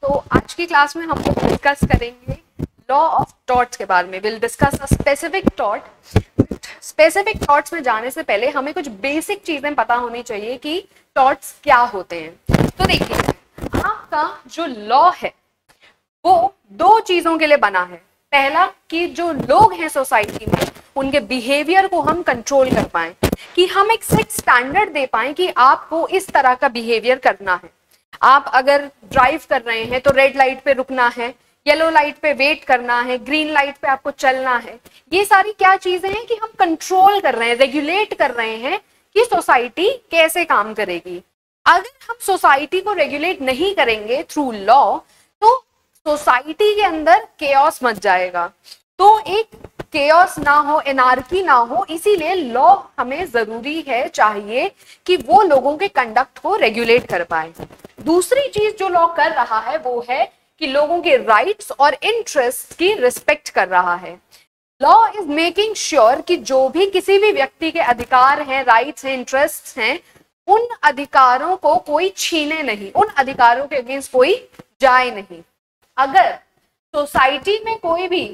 तो आज की क्लास में हम लोग डिस्कस करेंगे लॉ ऑफ टॉर्ट्स के बारे में। Will discuss a specific tort. Specific torts में जाने से पहले हमें कुछ बेसिक चीजें पता होनी चाहिए कि टॉर्ट्स क्या होते हैं। तो देखिए, आपका जो लॉ है वो दो चीजों के लिए बना है। पहला कि जो लोग हैं सोसाइटी में उनके बिहेवियर को हम कंट्रोल कर पाएं, कि हम एक सेट स्टैंडर्ड दे पाएं कि आपको इस तरह का बिहेवियर करना है। आप अगर ड्राइव कर रहे हैं तो रेड लाइट पे रुकना है, येलो लाइट पे वेट करना है, ग्रीन लाइट पे आपको चलना है। ये सारी क्या चीजें हैं कि हम कंट्रोल कर रहे हैं, रेगुलेट कर रहे हैं कि सोसाइटी कैसे काम करेगी। अगर हम सोसाइटी को रेगुलेट नहीं करेंगे थ्रू लॉ तो सोसाइटी के अंदर केओस मच जाएगा। तो एक केओस ना हो, एनार्की ना हो, इसीलिए लॉ हमें जरूरी है, चाहिए कि वो लोगों के कंडक्ट को रेगुलेट कर पाए। दूसरी चीज जो लॉ कर रहा है वो है कि लोगों के राइट्स और इंटरेस्ट की रिस्पेक्ट कर रहा है। लॉ इज मेकिंग श्योर कि जो भी किसी भी व्यक्ति के अधिकार हैं, राइट्स हैं, इंटरेस्ट हैं, उन अधिकारों को कोई छीने नहीं, उन अधिकारों के अगेंस्ट कोई जाए नहीं। अगर सोसाइटी में कोई भी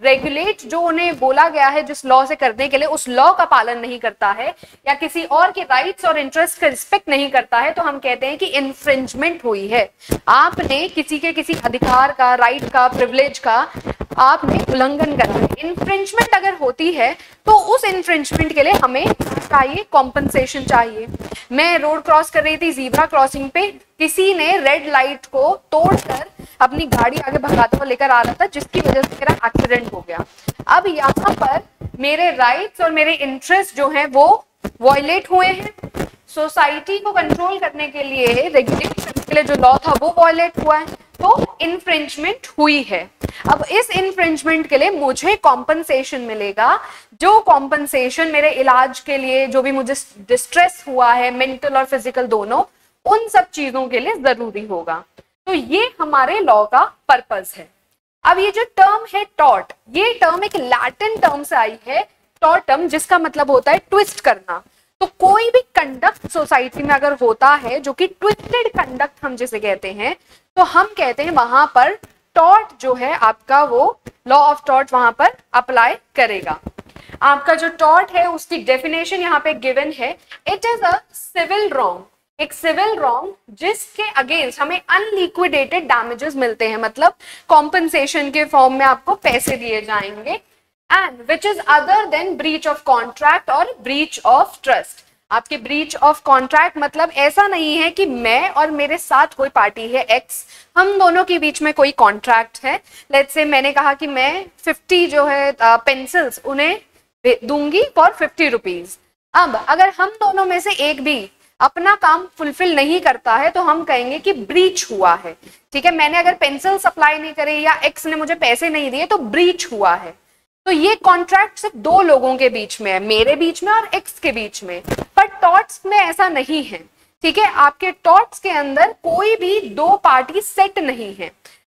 रेगुलेट जो उन्हें बोला गया है जिस लॉ से करने के लिए, उस लॉ का पालन नहीं करता है या किसी और के राइट्स और इंटरेस्ट का रिस्पेक्ट नहीं करता है, तो हम कहते हैं कि इन्फ्रिंजमेंट हुई है। आपने किसी के किसी अधिकार का, राइट का, प्रिविलेज का आपने उल्लंघन करा है। इन्फ्रिंजमेंट अगर होती है तो उस इन्फ्रिंजमेंट के लिए हमें चाहिए, कॉम्पनसेशन चाहिए। मैं रोड क्रॉस कर रही थी, जीब्रा क्रॉसिंग पे किसी ने रेड लाइट को तोड़कर अपनी गाड़ी आगे भगाता हुआ लेकर आ रहा था, जिसकी वजह से मेरा एक्सीडेंट हो गया। अब यहाँ पर मेरे राइट्स और मेरे इंटरेस्ट जो हैं वो वायलेट हुए हैं। सोसाइटी को कंट्रोल करने के लिए, रेगुलेट करने के लिए जो लॉ था वो वायलेट हुआ है, तो इन्फ्रिंजमेंट हुई है। अब इस इन्फ्रिंजमेंट के लिए मुझे कॉम्पनसेशन मिलेगा, जो कॉम्पनसेशन मेरे इलाज के लिए, जो भी मुझे डिस्ट्रेस हुआ है, मेंटल और फिजिकल दोनों, उन सब चीजों के लिए जरूरी होगा। तो ये हमारे लॉ का पर्पस है। अब ये जो टर्म है टॉर्ट, ये टर्म एक लैटिन टर्म से आई है, टॉर्टम, जिसका मतलब होता है ट्विस्ट करना। तो कोई भी कंडक्ट सोसाइटी में अगर होता है जो कि ट्विस्टेड कंडक्ट हम जिसे कहते हैं, तो हम कहते हैं वहां पर टॉर्ट जो है आपका, वो लॉ ऑफ टॉर्ट वहां पर अप्लाई करेगा। आपका जो टॉर्ट है उसकी डेफिनेशन यहाँ पे गिवन है। It is a civil wrong, एक सिविल रॉन्ग जिसके अगेंस्ट हमें अनलिक्विडेटेड डैमेजेस मिलते हैं, मतलब कॉम्पनसेशन के फॉर्म में आपको पैसे दिए जाएंगे, and which is other than breach of contract और ब्रीच ऑफ ट्रस्ट। आपके ब्रीच ऑफ कॉन्ट्रैक्ट मतलब ऐसा नहीं है कि मैं और मेरे साथ कोई पार्टी है एक्स, हम दोनों के बीच में कोई कॉन्ट्रैक्ट है। लेट्स से मैंने कहा कि मैं 50 जो है पेंसिल्स उन्हें दूंगी फॉर 50 रुपीज। अब अगर हम दोनों में से एक भी अपना काम फुलफिल नहीं करता है तो हम कहेंगे कि ब्रीच हुआ है। ठीक है, मैंने अगर पेंसिल सप्लाई नहीं करे या एक्स ने मुझे पैसे नहीं दिए तो ब्रीच हुआ है। तो ये कॉन्ट्रैक्ट सिर्फ दो लोगों के बीच में है, मेरे बीच में और एक्स के बीच में। पर टॉर्ट्स में ऐसा नहीं है। ठीक है, आपके टॉर्ट्स के अंदर कोई भी दो पार्टी सेट नहीं है।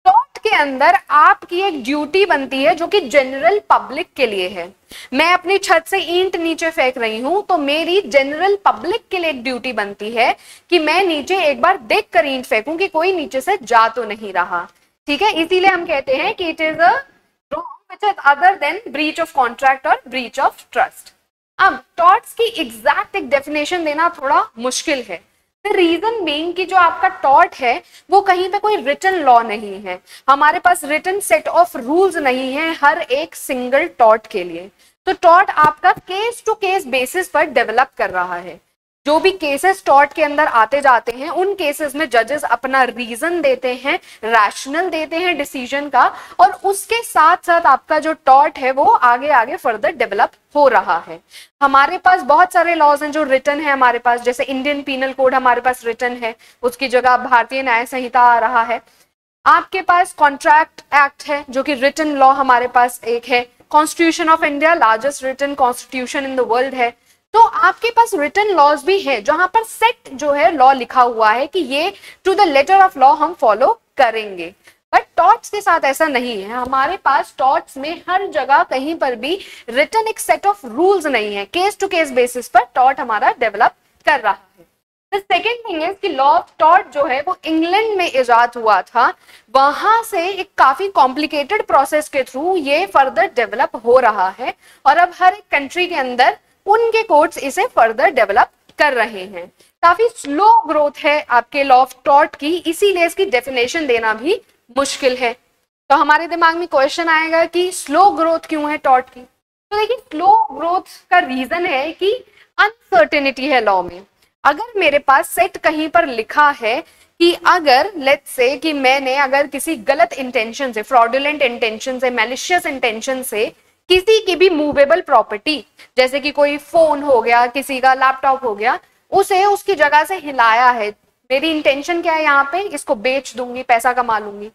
टॉर्ट के अंदर आपकी एक ड्यूटी बनती है जो कि जनरल पब्लिक के लिए है। मैं अपनी छत से ईंट नीचे फेंक रही हूं तो मेरी जनरल पब्लिक के लिए एक ड्यूटी बनती है कि मैं नीचे एक बार देख कर ईंट फेंकूं कि कोई नीचे से जा तो नहीं रहा। ठीक है, इसीलिए हम कहते हैं कि it is a wrong which is other than breach of contract और ब्रीच ऑफ ट्रस्ट। अब टॉर्ट्स की एग्जैक्ट एक डेफिनेशन देना थोड़ा मुश्किल है। रीजन बीइंग कि जो आपका टॉर्ट है वो कहीं पे कोई रिटन लॉ नहीं है, हमारे पास रिटन सेट ऑफ रूल्स नहीं है हर एक सिंगल टॉर्ट के लिए। तो टॉर्ट आपका केस टू केस बेसिस पर डेवलप कर रहा है। जो भी केसेस टॉर्ट के अंदर आते जाते हैं उन केसेस में जजेस अपना रीजन देते हैं, रैशनल देते हैं डिसीजन का, और उसके साथ साथ आपका जो टॉर्ट है वो आगे आगे फर्दर डेवलप हो रहा है। हमारे पास बहुत सारे लॉज हैं जो रिटन है हमारे पास, जैसे इंडियन पीनल कोड हमारे पास रिटन है, उसकी जगह भारतीय न्याय संहिता आ रहा है। आपके पास कॉन्ट्रैक्ट एक्ट है जो कि रिटन लॉ हमारे पास एक है। Constitution of India largest written constitution in the world है। तो आपके पास रिटन लॉज भी है जहां पर सेट जो है लॉ लिखा हुआ है कि ये to the letter of law हम फॉलो करेंगे। बट टॉर्ट्स के साथ ऐसा नहीं है। हमारे पास टॉर्ट्स में हर जगह कहीं पर भी रिटन एक सेट ऑफ रूल्स नहीं है, केस टू केस बेसिस पर टॉर्ट हमारा डेवलप कर रहा है। द सेकेंड थिंग इज कि लॉ ऑफ टॉर्ट जो है वो इंग्लैंड में इजाद हुआ था, वहां से एक काफी कॉम्प्लिकेटेड प्रोसेस के थ्रू ये फर्दर डेवलप हो रहा है और अब हर एक कंट्री के अंदर उनके कोर्ट्स इसे फर्दर डेवलप कर रहे हैं। काफी स्लो ग्रोथ है आपके लॉ ऑफ टॉर्ट की, इसीलिए इसकी डेफिनेशन देना भी मुश्किल है। तो हमारे दिमाग में क्वेश्चन आएगा कि स्लो ग्रोथ क्यों है टॉर्ट की? तो देखिए, स्लो ग्रोथ का रीजन है कि अनसर्टेनिटी है लॉ में। अगर मेरे पास सेट कहीं पर लिखा है कि अगर लेट्स से कि मैंने अगर किसी गलत इंटेंशन से, फ्रॉडुलेंट इंटेंशन से, मैलिशियस इंटेंशन से किसी की भी मूवेबल प्रॉपर्टी, जैसे कि कोई फोन हो गया, किसी का लैपटॉप हो गया, उसे उसकी जगह से हिलाया है, मेरी इंटेंशन क्या है यहाँ पे, इसको बेच दूंगी, पैसा कमा लूंगी,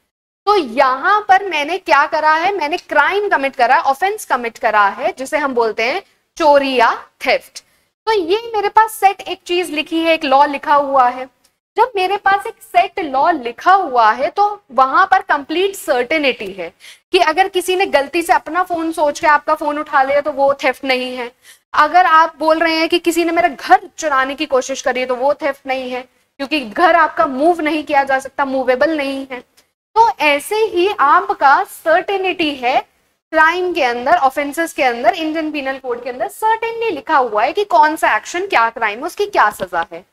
तो यहाँ पर मैंने क्या करा है, मैंने क्राइम कमिट करा है, ऑफेंस कमिट करा है, जिसे हम बोलते हैं चोरी या थेफ्ट। तो ये मेरे पास सेट एक चीज लिखी है, एक लॉ लिखा हुआ है। जब मेरे पास एक सेट लॉ लिखा हुआ है तो वहां पर कंप्लीट सर्टेनिटी है कि अगर किसी ने गलती से अपना फोन सोच के आपका फोन उठा लिया तो वो थेफ्ट नहीं है। अगर आप बोल रहे हैं कि किसी ने मेरा घर चुराने की कोशिश करी है तो वो थेफ्ट नहीं है, क्योंकि घर आपका मूव नहीं किया जा सकता, मूवेबल नहीं है। तो ऐसे ही आपका सर्टेनिटी है क्राइम के अंदर, ऑफेंसेस के अंदर, इंडियन पिनल कोड के अंदर सर्टेनली लिखा हुआ है कि कौन सा एक्शन, क्या क्राइम, उसकी क्या सजा है।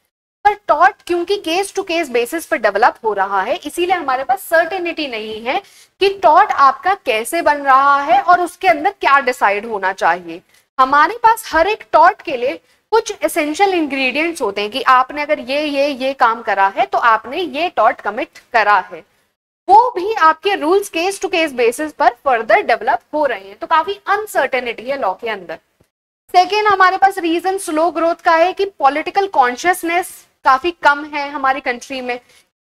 पर टॉर्ट क्योंकि केस टू केस बेसिस पर डेवलप हो रहा है, इसीलिए हमारे पास सर्टेनिटी नहीं है कि टॉर्ट आपका कैसे बन रहा है और उसके अंदर क्या डिसाइड होना चाहिए। हमारे पास हर एक टॉर्ट के लिए कुछ एसेंशियल इंग्रेडिएंट्स होते हैं कि आपने अगर ये काम करा है तो आपने ये टॉर्ट कमिट करा है, वो भी आपके rules case to case basis पर फर्दर डेवलप हो रहे हैं। तो काफी अनसर्टेनिटी है लॉ के अंदर। सेकेंड, हमारे पास रीजन स्लो ग्रोथ का है कि पॉलिटिकल कॉन्शियसनेस काफी कम है हमारी कंट्री में,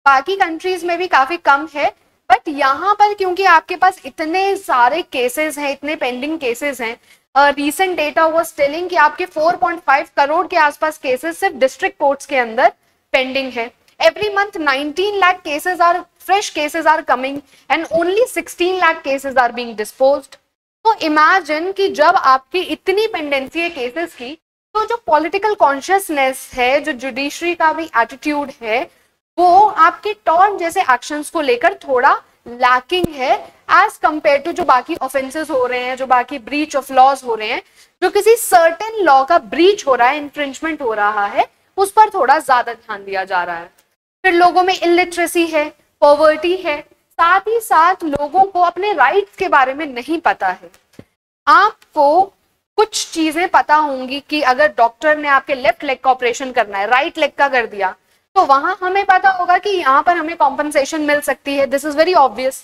बाकी कंट्रीज में भी काफी कम है, बट यहाँ पर क्योंकि आपके पास इतने सारे केसेस हैं, इतने पेंडिंग केसेस हैं, रिसेंट डेटा वाज टेलिंग कि आपके 4.5 करोड़ के आसपास केसेस सिर्फ डिस्ट्रिक्ट कोर्ट्स के अंदर पेंडिंग है। Every month 19 lakh cases are fresh cases are coming and only 16 lakh cases are being disposed. तो इमेजिन कि जब आपकी इतनी पेंडेंसी है केसेस की, तो जो पॉलिटिकल कॉन्शियसनेस है, जो जुडिशरी का भी एटीट्यूड है, वो आपके टॉर्ट जैसे एक्शंस को लेकर थोड़ा लैकिंग है एज कंपेयर टू जो बाकी ऑफेंसेस हो रहे हैं, जो बाकी ब्रीच ऑफ लॉज हो रहे हैं, जो किसी सर्टेन लॉ का ब्रीच हो रहा है, इन्फ्रिंजमेंट हो रहा है, उस पर थोड़ा ज्यादा ध्यान दिया जा रहा है। फिर लोगों में इलिटरेसी है, पॉवर्टी है, साथ ही साथ लोगों को अपने राइट्स के बारे में नहीं पता है। आपको कुछ चीजें पता होंगी कि अगर डॉक्टर ने आपके लेफ्ट लेग का ऑपरेशन करना है, राइट लेग का कर दिया, तो वहां हमें पता होगा कि यहाँ पर हमें कॉम्पनसेशन मिल सकती है, this is very obvious.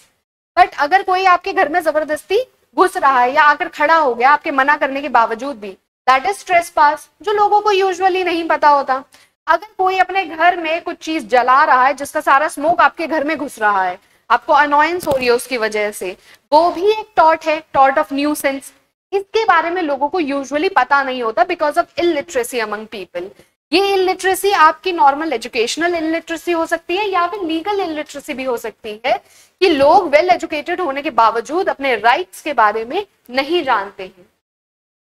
But अगर कोई आपके घर में जबरदस्ती घुस रहा है या आकर खड़ा हो गया आपके मना करने के बावजूद भी, दैट इज ट्रेसपास, जो लोगों को यूजुअली नहीं पता होता। अगर कोई अपने घर में कुछ चीज जला रहा है जिसका सारा स्मोक आपके घर में घुस रहा है, आपको अनॉयंस हो रही है उसकी वजह से, वो भी एक टॉर्ट है, टॉर्ट ऑफ न्यूसेंस। इसके बारे में लोगों को यूजुअली पता नहीं होता because of illiteracy among people. ये इलिटरेसी आपकी नॉर्मल एजुकेशनल इलिटरेसी हो सकती है या फिर लीगल इलिटरेसी भी हो सकती है कि लोग वेल एजुकेटेड होने के बावजूद अपने राइट्स के बारे में नहीं जानते हैं।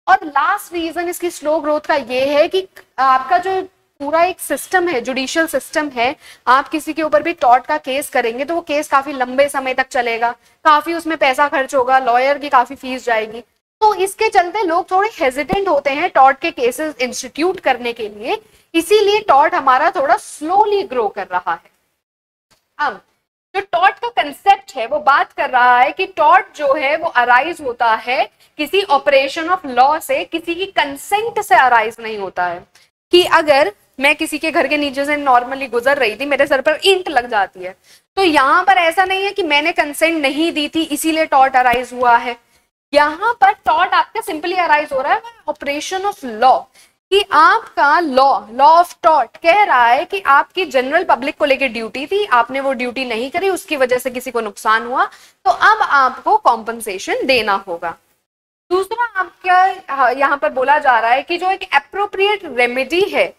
और लास्ट रीजन इसकी स्लो ग्रोथ का ये है कि आपका जो पूरा एक सिस्टम है, जुडिशियल सिस्टम है, आप किसी के ऊपर भी टॉर्ट का केस करेंगे तो वो केस काफी लंबे समय तक चलेगा, काफी उसमें पैसा खर्च होगा, लॉयर की काफी फीस जाएगी। तो इसके चलते लोग थोड़े हेजिटेंट होते हैं टॉर्ट के केसेस इंस्टीट्यूट करने के लिए, इसीलिए टॉर्ट हमारा थोड़ा स्लोली ग्रो कर रहा है। अब जो टॉर्ट का कंसेप्ट है वो बात कर रहा है कि टॉर्ट जो है वो अराइज होता है किसी ऑपरेशन ऑफ लॉ से, किसी की कंसेंट से अराइज नहीं होता है। कि अगर मैं किसी के घर के नीचे से नॉर्मली गुजर रही थी, मेरे सर पर ईंट लग जाती है, तो यहाँ पर ऐसा नहीं है कि मैंने कंसेंट नहीं दी थी इसीलिए टॉर्ट अराइज हुआ है। यहाँ पर टॉर्ट आपका सिंपली अराइज हो रहा है ऑपरेशन ऑफ लॉ, कि आपका लॉ ऑफ टॉर्ट कह रहा है कि आपकी जनरल पब्लिक को लेकर ड्यूटी थी, आपने वो ड्यूटी नहीं करी, उसकी वजह से किसी को नुकसान हुआ, तो अब आपको कॉम्पनसेशन देना होगा। दूसरा आपका यहाँ पर बोला जा रहा है कि जो एक एप्रोप्रिएट रेमेडी है,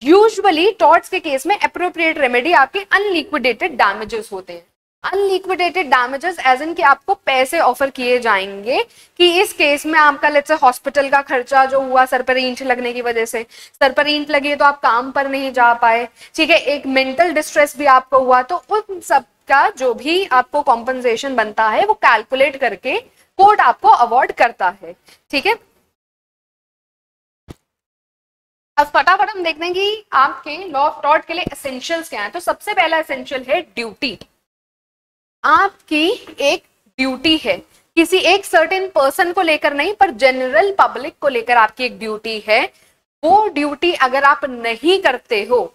यूजुअली टॉर्ट्स के केस में एप्रोप्रिएट रेमेडी आपके अनलिक्विडेटेड डैमेजेस होते हैं। अनलिक्विडेटेड डैमेजेस एज इन कि आपको पैसे ऑफर किए जाएंगे कि इस केस में आपका लेट्स से हॉस्पिटल का खर्चा जो हुआ सर पर ईंट लगने की वजह से, सर पर ईंट लगी तो आप काम पर नहीं जा पाए, ठीक है, एक मेंटल डिस्ट्रेस भी आपको हुआ, तो उन सब का जो भी आपको कॉम्पनसेशन बनता है वो कैलकुलेट करके कोर्ट आपको अवार्ड करता है, ठीक है। अब फटाफट हम देखते हैं कि आपके लॉ ऑफ टॉर्ट के लिए एसेंशियल्स क्या है। तो सबसे पहला एसेंशियल है ड्यूटी। आपकी एक ड्यूटी है, किसी एक सर्टेन पर्सन को लेकर नहीं पर जनरल पब्लिक को लेकर आपकी एक ड्यूटी है। वो ड्यूटी अगर आप नहीं करते हो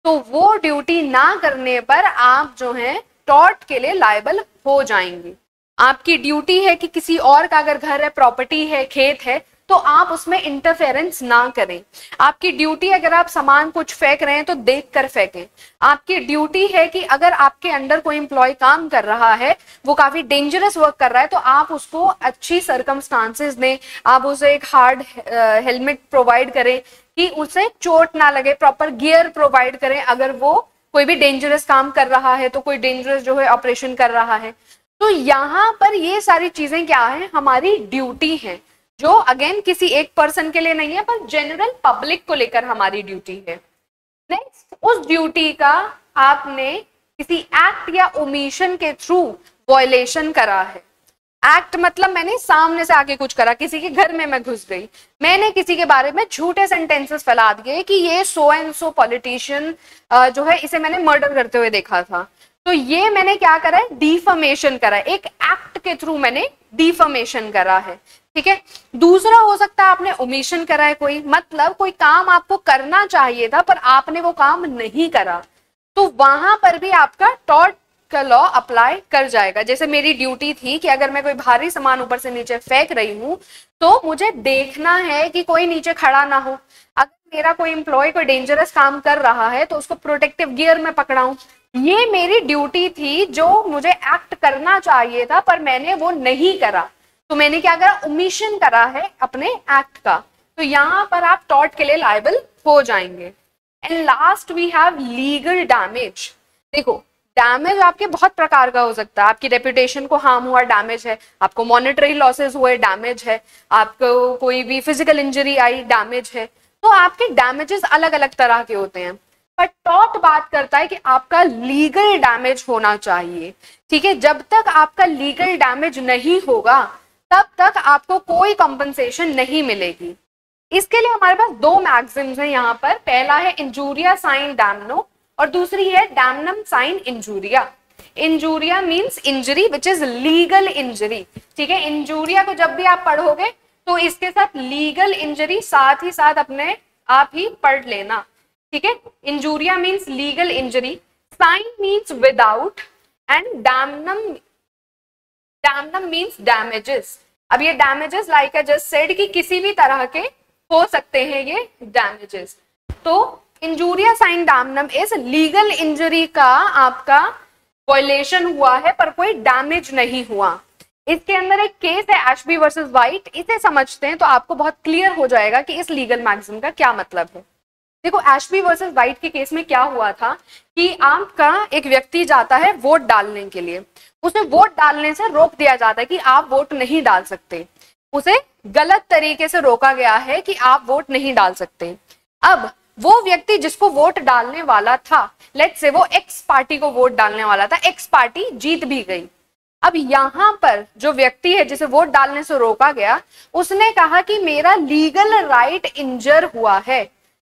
तो वो ड्यूटी ना करने पर आप जो है टॉर्ट के लिए लायबल हो जाएंगे। आपकी ड्यूटी है कि किसी और का अगर घर है, प्रॉपर्टी है, खेत है, तो आप उसमें इंटरफेरेंस ना करें। आपकी ड्यूटी अगर आप सामान कुछ फेंक रहे हैं तो देख कर फेंकें। आपकी ड्यूटी है कि अगर आपके अंडर कोई एम्प्लॉय काम कर रहा है, वो काफी डेंजरस वर्क कर रहा है, तो आप उसको अच्छी सर्कमस्टांसेस दें, आप उसे एक हार्ड हेलमेट प्रोवाइड करें कि उसे चोट ना लगे, प्रॉपर गियर प्रोवाइड करें अगर वो कोई भी डेंजरस काम कर रहा है, तो कोई डेंजरस जो है ऑपरेशन कर रहा है। तो यहाँ पर ये सारी चीजें क्या है, हमारी ड्यूटी है, जो अगेन किसी एक पर्सन के लिए नहीं है पर जनरल पब्लिक को लेकर हमारी ड्यूटी है। नेक्स्ट, उस ड्यूटी का आपने किसी एक्ट या ओमिशन के थ्रू वायलेशन करा है। एक्ट मतलब मैंने सामने से आके कुछ करा, किसी के घर में मैं घुस गई, मैंने किसी के बारे में झूठे सेंटेंसेस फैला दिए कि ये सो एंड सो पॉलिटिशियन जो है इसे मैंने मर्डर करते हुए देखा था, तो ये मैंने क्या करा है, डिफमेशन करा है, एक एक्ट के थ्रू मैंने डिफमेशन करा है, ठीक है। दूसरा हो सकता है आपने ओमिशन करा है, कोई मतलब कोई काम आपको करना चाहिए था पर आपने वो काम नहीं करा, तो वहां पर भी आपका टॉर्ट का लॉ अप्लाई कर जाएगा। जैसे मेरी ड्यूटी थी कि अगर मैं कोई भारी सामान ऊपर से नीचे फेंक रही हूँ तो मुझे देखना है कि कोई नीचे खड़ा ना हो। अगर मेरा कोई एम्प्लॉय कोई डेंजरस काम कर रहा है तो उसको प्रोटेक्टिव गियर में पकड़ाऊं, ये मेरी ड्यूटी थी जो मुझे एक्ट करना चाहिए था पर मैंने वो नहीं करा, तो मैंने क्या करा, ओमिशन करा है अपने एक्ट का, तो यहाँ पर आप टॉर्ट के लिए लायबल हो जाएंगे। And last we have legal damage. देखो डैमेज आपके बहुत प्रकार का हो सकता है, आपकी रेपुटेशन को हार्म हुआ डैमेज है, आपको मॉनेटरी लॉसेस हुए डैमेज है, आपको कोई भी फिजिकल इंजरी आई डैमेज है, तो आपके डैमेजेस अलग अलग तरह के होते हैं। पर टॉर्ट बात करता है कि आपका लीगल डैमेज होना चाहिए, ठीक है। जब तक आपका लीगल डैमेज नहीं होगा तब तक आपको कोई कंपनसेशन नहीं मिलेगी। इसके लिए हमारे पास दो मैक्सिम्स हैं यहाँ पर, पहला है इंजूरिया साइन डैमनो और दूसरी है damnum sine injuria. Injuria means injury which is legal injury, ठीक है। इंजूरिया को जब भी आप पढ़ोगे तो इसके साथ लीगल इंजरी साथ ही साथ अपने आप ही पढ़ लेना, ठीक है। Injuria means legal injury, sine means without and damnum means damages. अब ये damages like I just said कि किसी भी तरह के हो सकते हैं ये डैमेजेस। तो injuria sine damnum is legal injury का आपका वायलेशन हुआ है पर कोई डैमेज नहीं हुआ। इसके अंदर एक केस है एशबी वर्सेस वाइट, इसे समझते हैं तो आपको बहुत क्लियर हो जाएगा कि इस लीगल मैक्सिम का क्या मतलब है। देखो एशबी वर्सेस वाइट के केस में क्या हुआ था कि आपका एक व्यक्ति जाता है वोट डालने के लिए, उसे वोट डालने से रोक दिया जाता है कि आप वोट नहीं डाल सकते, उसे गलत तरीके से रोका गया है कि आप वोट नहीं डाल सकते। अब वो व्यक्ति जिसको वोट डालने वाला था, लेट्स से वो एक्स पार्टी को वोट डालने वाला था, एक्स पार्टी जीत भी गई। अब यहाँ पर जो व्यक्ति है जिसे वोट डालने से रोका गया, उसने कहा कि मेरा लीगल राइट इंजर हुआ है,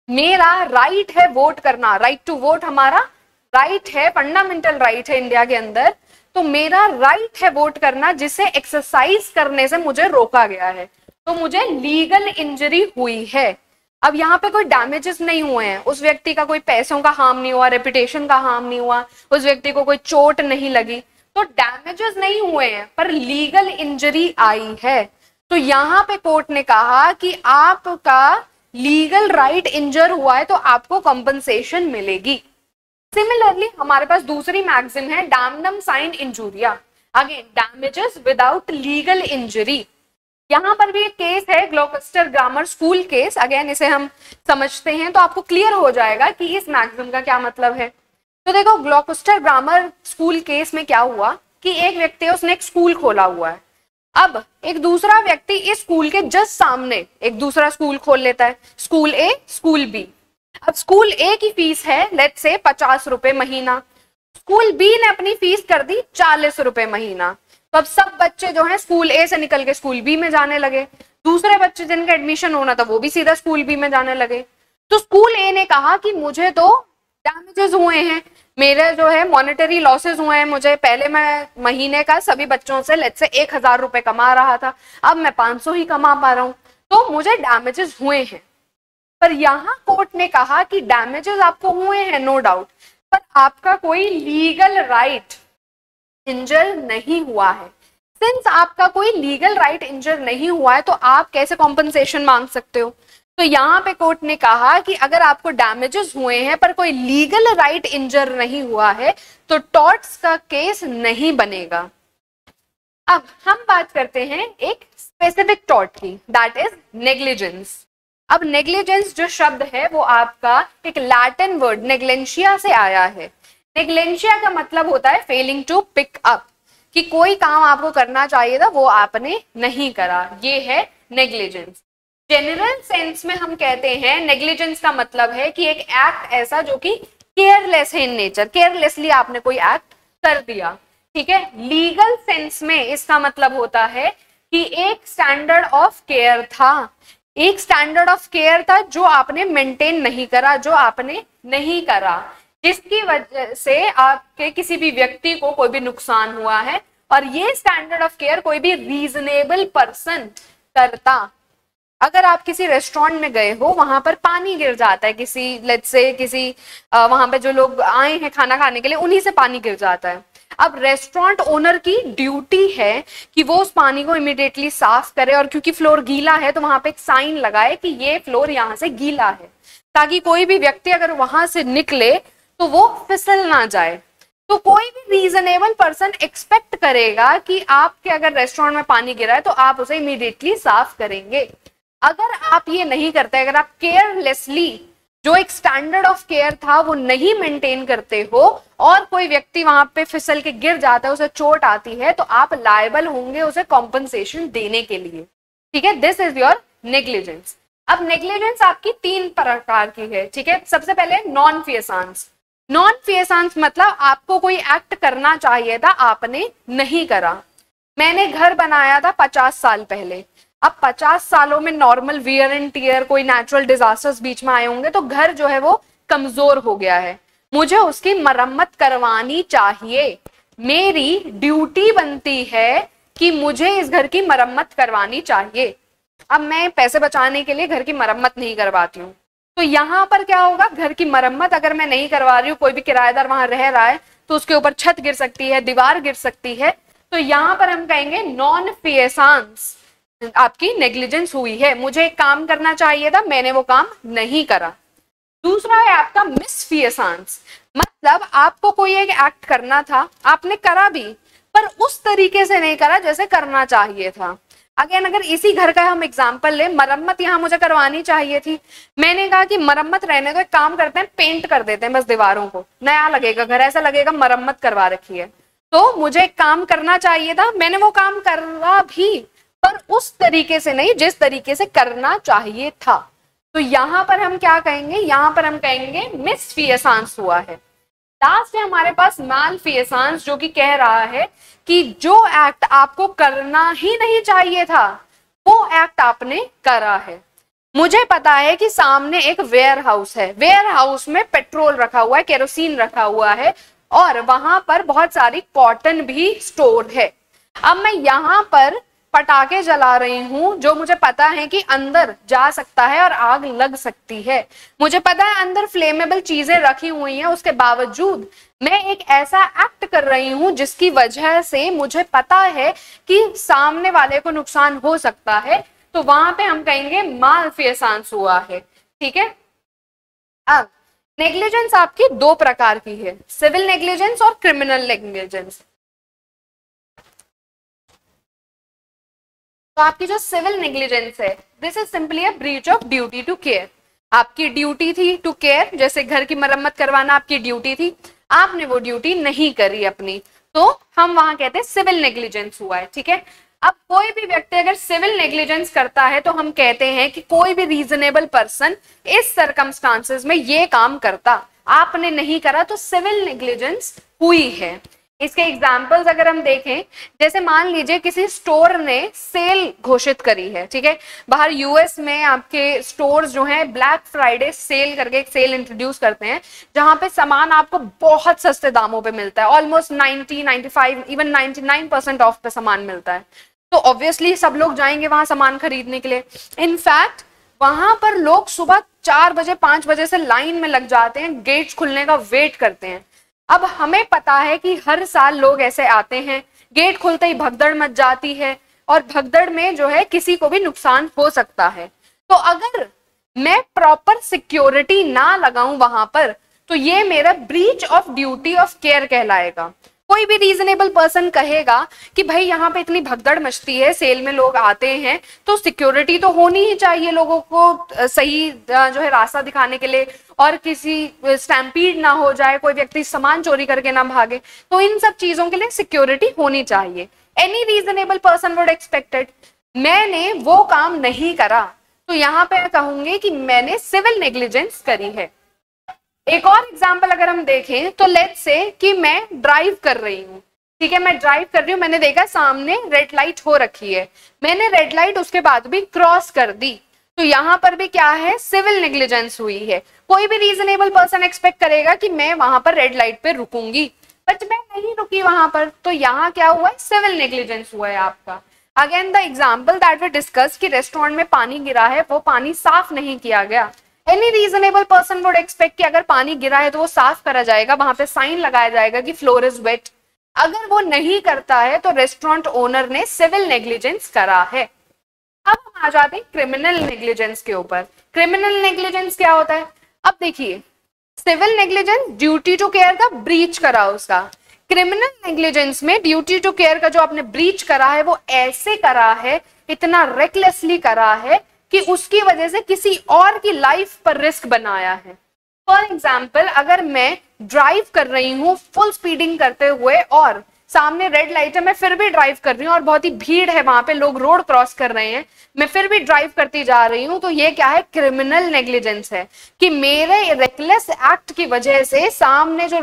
मेरा राइट है वोट करना, राइट टू वोट हमारा राइट है, फंडामेंटल राइट है इंडिया के अंदर, तो मेरा राइट है वोट करना जिसे एक्सरसाइज करने से मुझे रोका गया है, तो मुझे लीगल इंजरी हुई है। अब यहाँ पे कोई डैमेजेस नहीं हुए हैं, उस व्यक्ति का कोई पैसों का हार्म नहीं हुआ, रेपुटेशन का हार्म नहीं हुआ, उस व्यक्ति को कोई चोट नहीं लगी, तो डैमेजेस नहीं हुए हैं पर लीगल इंजरी आई है। तो यहाँ पे कोर्ट ने कहा कि आपका लीगल राइट इंजर हुआ है तो आपको कंपनसेशन मिलेगी। सिमिलरली हमारे पास दूसरी मैक्सिम है damnum sine injuria, again damages without legal injury. यहाँ पर भी एक केस है Gloucester grammar school case, again इसे हम समझते हैं तो आपको क्लियर हो जाएगा कि इस मैक्सिम का क्या मतलब है। तो देखो ग्लॉकस्टर ग्रामर स्कूल केस में क्या हुआ कि एक व्यक्ति है, उसने एक स्कूल खोला हुआ है। अब एक दूसरा व्यक्ति इस स्कूल के जस्ट सामने एक दूसरा स्कूल खोल लेता है, स्कूल ए स्कूल बी। अब स्कूल ए की फीस है लेट्स से 50 रुपए महीना, स्कूल बी ने अपनी फीस कर दी 40 रुपए महीना। तो अब सब बच्चे जो हैं स्कूल ए से निकल के स्कूल बी में जाने लगे, दूसरे बच्चे जिनका एडमिशन होना था वो भी सीधा स्कूल बी में जाने लगे। तो स्कूल ए ने कहा कि मुझे तो डैमेजेस हुए हैं, मेरे जो है मॉनेटरी लॉसेस हुए हैं, मुझे पहले मैं महीने का सभी बच्चों से लेट्स से 1000 रुपए कमा रहा था, अब मैं 500 ही कमा पा रहा हूं, तो मुझे डैमेजेस हुए हैं। पर यहां कोर्ट ने कहा कि डैमेजेस आपको हुए हैं नो डाउट, पर आपका कोई लीगल राइट इंजर नहीं हुआ है। सिंस आपका कोई लीगल राइट इंजर नहीं हुआ है तो आप कैसे कॉम्पनसेशन मांग सकते हो? तो यहाँ पे कोर्ट ने कहा कि अगर आपको डैमेजेस हुए हैं पर कोई लीगल राइट इंजर नहीं हुआ है तो टॉर्ट्स का केस नहीं बनेगा। अब हम बात करते हैं एक स्पेसिफिक टॉर्ट की, दैट इज नेग्लिजेंस। अब नेग्लिजेंस जो शब्द है वो आपका एक लैटिन वर्ड नेग्लेंशिया से आया है। नेग्लेंशिया का मतलब होता है फेलिंग टू पिक अप, कि कोई काम आपको करना चाहिए था वो आपने नहीं करा, ये है नेग्लिजेंस। जनरल सेंस में हम कहते हैं नेग्लिजेंस का मतलब है कि एक एक्ट ऐसा जो कि केयरलेस है इन नेचर, केयरलेसली आपने कोई एक्ट कर दिया, ठीक है। लीगल सेंस में इसका मतलब होता है कि एक स्टैंडर्ड ऑफ केयर था, एक स्टैंडर्ड ऑफ केयर था जो आपने मेंटेन नहीं करा, जो आपने नहीं करा, जिसकी वजह से आपके किसी भी व्यक्ति को कोई भी नुकसान हुआ है, और ये स्टैंडर्ड ऑफ केयर कोई भी रीजनेबल पर्सन करता। अगर आप किसी रेस्टोरेंट में गए हो, वहां पर पानी गिर जाता है, किसी लेट्स से किसी वहां पे जो लोग आए हैं खाना खाने के लिए उन्हीं से पानी गिर जाता है। अब रेस्टोरेंट ओनर की ड्यूटी है कि वो उस पानी को इमीडिएटली साफ करे, और क्योंकि फ्लोर गीला है तो वहां पे एक साइन लगाए कि ये फ्लोर यहाँ से गीला है, ताकि कोई भी व्यक्ति अगर वहां से निकले तो वो फिसल ना जाए। तो कोई भी रीजनेबल पर्सन एक्सपेक्ट करेगा कि आपके अगर रेस्टोरेंट में पानी गिरा है तो आप उसे इमीडिएटली साफ करेंगे। अगर आप ये नहीं करते, अगर आप केयरलेसली जो एक स्टैंडर्ड ऑफ केयर था वो नहीं मेंटेन करते हो और कोई व्यक्ति वहां पे फिसल के गिर जाता है, उसे चोट आती है, तो आप लायबल होंगे उसे कॉम्पनसेशन देने के लिए, ठीक है। This is your negligence. अब नेग्लिजेंस आपकी 3 प्रकार की है, ठीक है। सबसे पहले नॉन फिएसांस। नॉन फिएसांस मतलब आपको कोई एक्ट करना चाहिए था, आपने नहीं करा। मैंने घर बनाया था 50 साल पहले, अब 50 सालों में नॉर्मल वियर एंड टियर, कोई नेचुरल डिजास्टर्स बीच में आए होंगे तो घर जो है वो कमजोर हो गया है, मुझे उसकी मरम्मत करवानी चाहिए, मेरी ड्यूटी बनती है कि मुझे इस घर की मरम्मत करवानी चाहिए। अब मैं पैसे बचाने के लिए घर की मरम्मत नहीं करवाती हूँ, तो यहाँ पर क्या होगा, घर की मरम्मत अगर मैं नहीं करवा रही हूँ, कोई भी किराएदार वहां रह रहा है तो उसके ऊपर छत गिर सकती है, दीवार गिर सकती है, तो यहाँ पर हम कहेंगे नॉन फिएसांस आपकी नेग्लिजेंस हुई है, मुझे एक काम करना चाहिए था, मैंने वो काम नहीं करा। दूसरा है आपका मिसफिएसांस, मतलब आपको कोई एक एक्ट करना था, आपने करा भी पर उस तरीके से नहीं करा जैसे करना चाहिए था। अगेन अगर इसी घर का हम एग्जांपल ले, मरम्मत यहाँ मुझे करवानी चाहिए थी, मैंने कहा कि मरम्मत रहने दो, एक काम करते हैं पेंट कर देते हैं बस दीवारों को, नया लगेगा घर, ऐसा लगेगा मरम्मत करवा रखी है। तो मुझे एक काम करना चाहिए था, मैंने वो काम करा भी पर उस तरीके से नहीं जिस तरीके से करना चाहिए था, तो यहां पर हम क्या कहेंगे, यहां पर हम कहेंगे मिसफिएसांस हुआ है। लास्ट है हमारे पास मालफिएसांस, जो कि कह रहा है कि जो एक्ट आपको करना ही नहीं चाहिए था वो एक्ट आपने करा है। मुझे पता है कि सामने एक वेयर हाउस है, वेयर हाउस में पेट्रोल रखा हुआ है, केरोसिन रखा हुआ है, और वहां पर बहुत सारी कॉटन भी स्टोर है। अब मैं यहाँ पर पटाखे जला रही हूं जो मुझे पता है कि अंदर जा सकता है और आग लग सकती है, मुझे पता है अंदर फ्लेमेबल चीजें रखी हुई हैं, उसके बावजूद मैं एक ऐसा एक्ट कर रही हूं जिसकी वजह से मुझे पता है कि सामने वाले को नुकसान हो सकता है, तो वहां पे हम कहेंगे मालफिएसांस हुआ है, ठीक है। अब नेग्लिजेंस आपकी 2 प्रकार की है, सिविल नेग्लिजेंस और क्रिमिनल नेग्लिजेंस। तो आपकी जो सिविल नेग्लिजेंस है, this is simply a breach of duty to care. आपकी ड्यूटी थी टू केयर, जैसे घर की मरम्मत करवाना आपकी ड्यूटी थी, आपने वो ड्यूटी नहीं करी अपनी, तो हम वहां कहते हैं सिविल नेग्लिजेंस हुआ है, ठीक है। अब कोई भी व्यक्ति अगर सिविल नेग्लिजेंस करता है तो हम कहते हैं कि कोई भी रीजनेबल पर्सन इस सरकमस्टांसेस में ये काम करता, आपने नहीं करा तो सिविल नेग्लिजेंस हुई है। इसके एग्जाम्पल्स अगर हम देखें, जैसे मान लीजिए किसी स्टोर ने सेल घोषित करी है, ठीक है, बाहर यूएस में आपके स्टोर्स जो हैं ब्लैक फ्राइडे सेल करके एक सेल इंट्रोड्यूस करते हैं, जहां पे सामान आपको बहुत सस्ते दामों पे मिलता है, ऑलमोस्ट 90, 95, इवन 99% ऑफ पे सामान मिलता है। तो ऑब्वियसली सब लोग जाएंगे वहां सामान खरीदने के लिए। इनफैक्ट वहां पर लोग सुबह 4 बजे 5 बजे से लाइन में लग जाते हैं, गेट्स खुलने का वेट करते हैं। अब हमें पता है कि हर साल लोग ऐसे आते हैं, गेट खुलते ही भगदड़ मच जाती है और भगदड़ में जो है किसी को भी नुकसान हो सकता है। तो अगर मैं प्रॉपर सिक्योरिटी ना लगाऊं वहां पर, तो ये मेरा breach of duty of care कहलाएगा। कोई भी रीजनेबल पर्सन कहेगा कि भाई यहाँ पे इतनी भगदड़ मचती है, सेल में लोग आते हैं, तो सिक्योरिटी तो होनी ही चाहिए लोगों को सही जो है रास्ता दिखाने के लिए, और किसी स्टैम्पीड ना हो जाए, कोई व्यक्ति सामान चोरी करके ना भागे, तो इन सब चीजों के लिए सिक्योरिटी होनी चाहिए। Any reasonable person would expected. मैंने वो काम नहीं करा, तो यहाँ पे कहूंगी कि मैंने सिविल नेग्लिजेंस करी है। एक और एग्जाम्पल अगर हम देखें तो लेट्स से कि मैं ड्राइव कर रही हूँ, ठीक है, मैं ड्राइव कर रही हूँ, मैंने देखा सामने रेड लाइट हो रखी है, मैंने रेड लाइट उसके बाद भी क्रॉस कर दी, तो यहाँ पर भी क्या है, सिविल नेग्लिजेंस हुई है। कोई भी रीजनेबल पर्सन एक्सपेक्ट करेगा कि मैं वहां पर रेड लाइट पे रुकूंगी, बट मैं नहीं रुकी वहां पर, तो यहाँ क्या हुआ है, सिविल नेग्लिजेंस हुआ है आपका। Again the example that we discuss कि रेस्टोरेंट में पानी गिरा है, वो पानी साफ नहीं किया गया। Any reasonable person would expect कि अगर पानी गिरा है तो वो साफ करा जाएगा, वहां पे साइन लगाया जाएगा कि फ्लोर इज वेट। अगर वो नहीं करता है तो रेस्टोरेंट ओनर ने सिविल नेग्लिजेंस करा है। अब हम आ जाते हैं क्रिमिनल नेग्लिजेंस के ऊपर। क्रिमिनल नेग्लिजेंस क्या होता है? अब देखिए, civil negligence duty to care का ब्रीच करा उसका। क्रिमिनल नेग्लिजेंस में ड्यूटी टू केयर का जो आपने ब्रीच करा है वो ऐसे करा है, इतना रेकलेसली करा है कि उसकी वजह से किसी और की लाइफ पर रिस्क बनाया है। फॉर एग्जाम्पल, अगर मैं ड्राइव कर रही हूँ फुल स्पीडिंग करते हुए और सामने रेड लाइट है, मैं फिर भी ड्राइव कर रही हूँ और बहुत ही भीड़ है वहां पे, लोग रोड क्रॉस कर रहे हैं, मैं फिर भी ड्राइव करती जा रही हूँ, तो ये क्या है, क्रिमिनल नेग्लिजेंस है कि मेरे रेकलेस एक्ट की वजह से सामने जो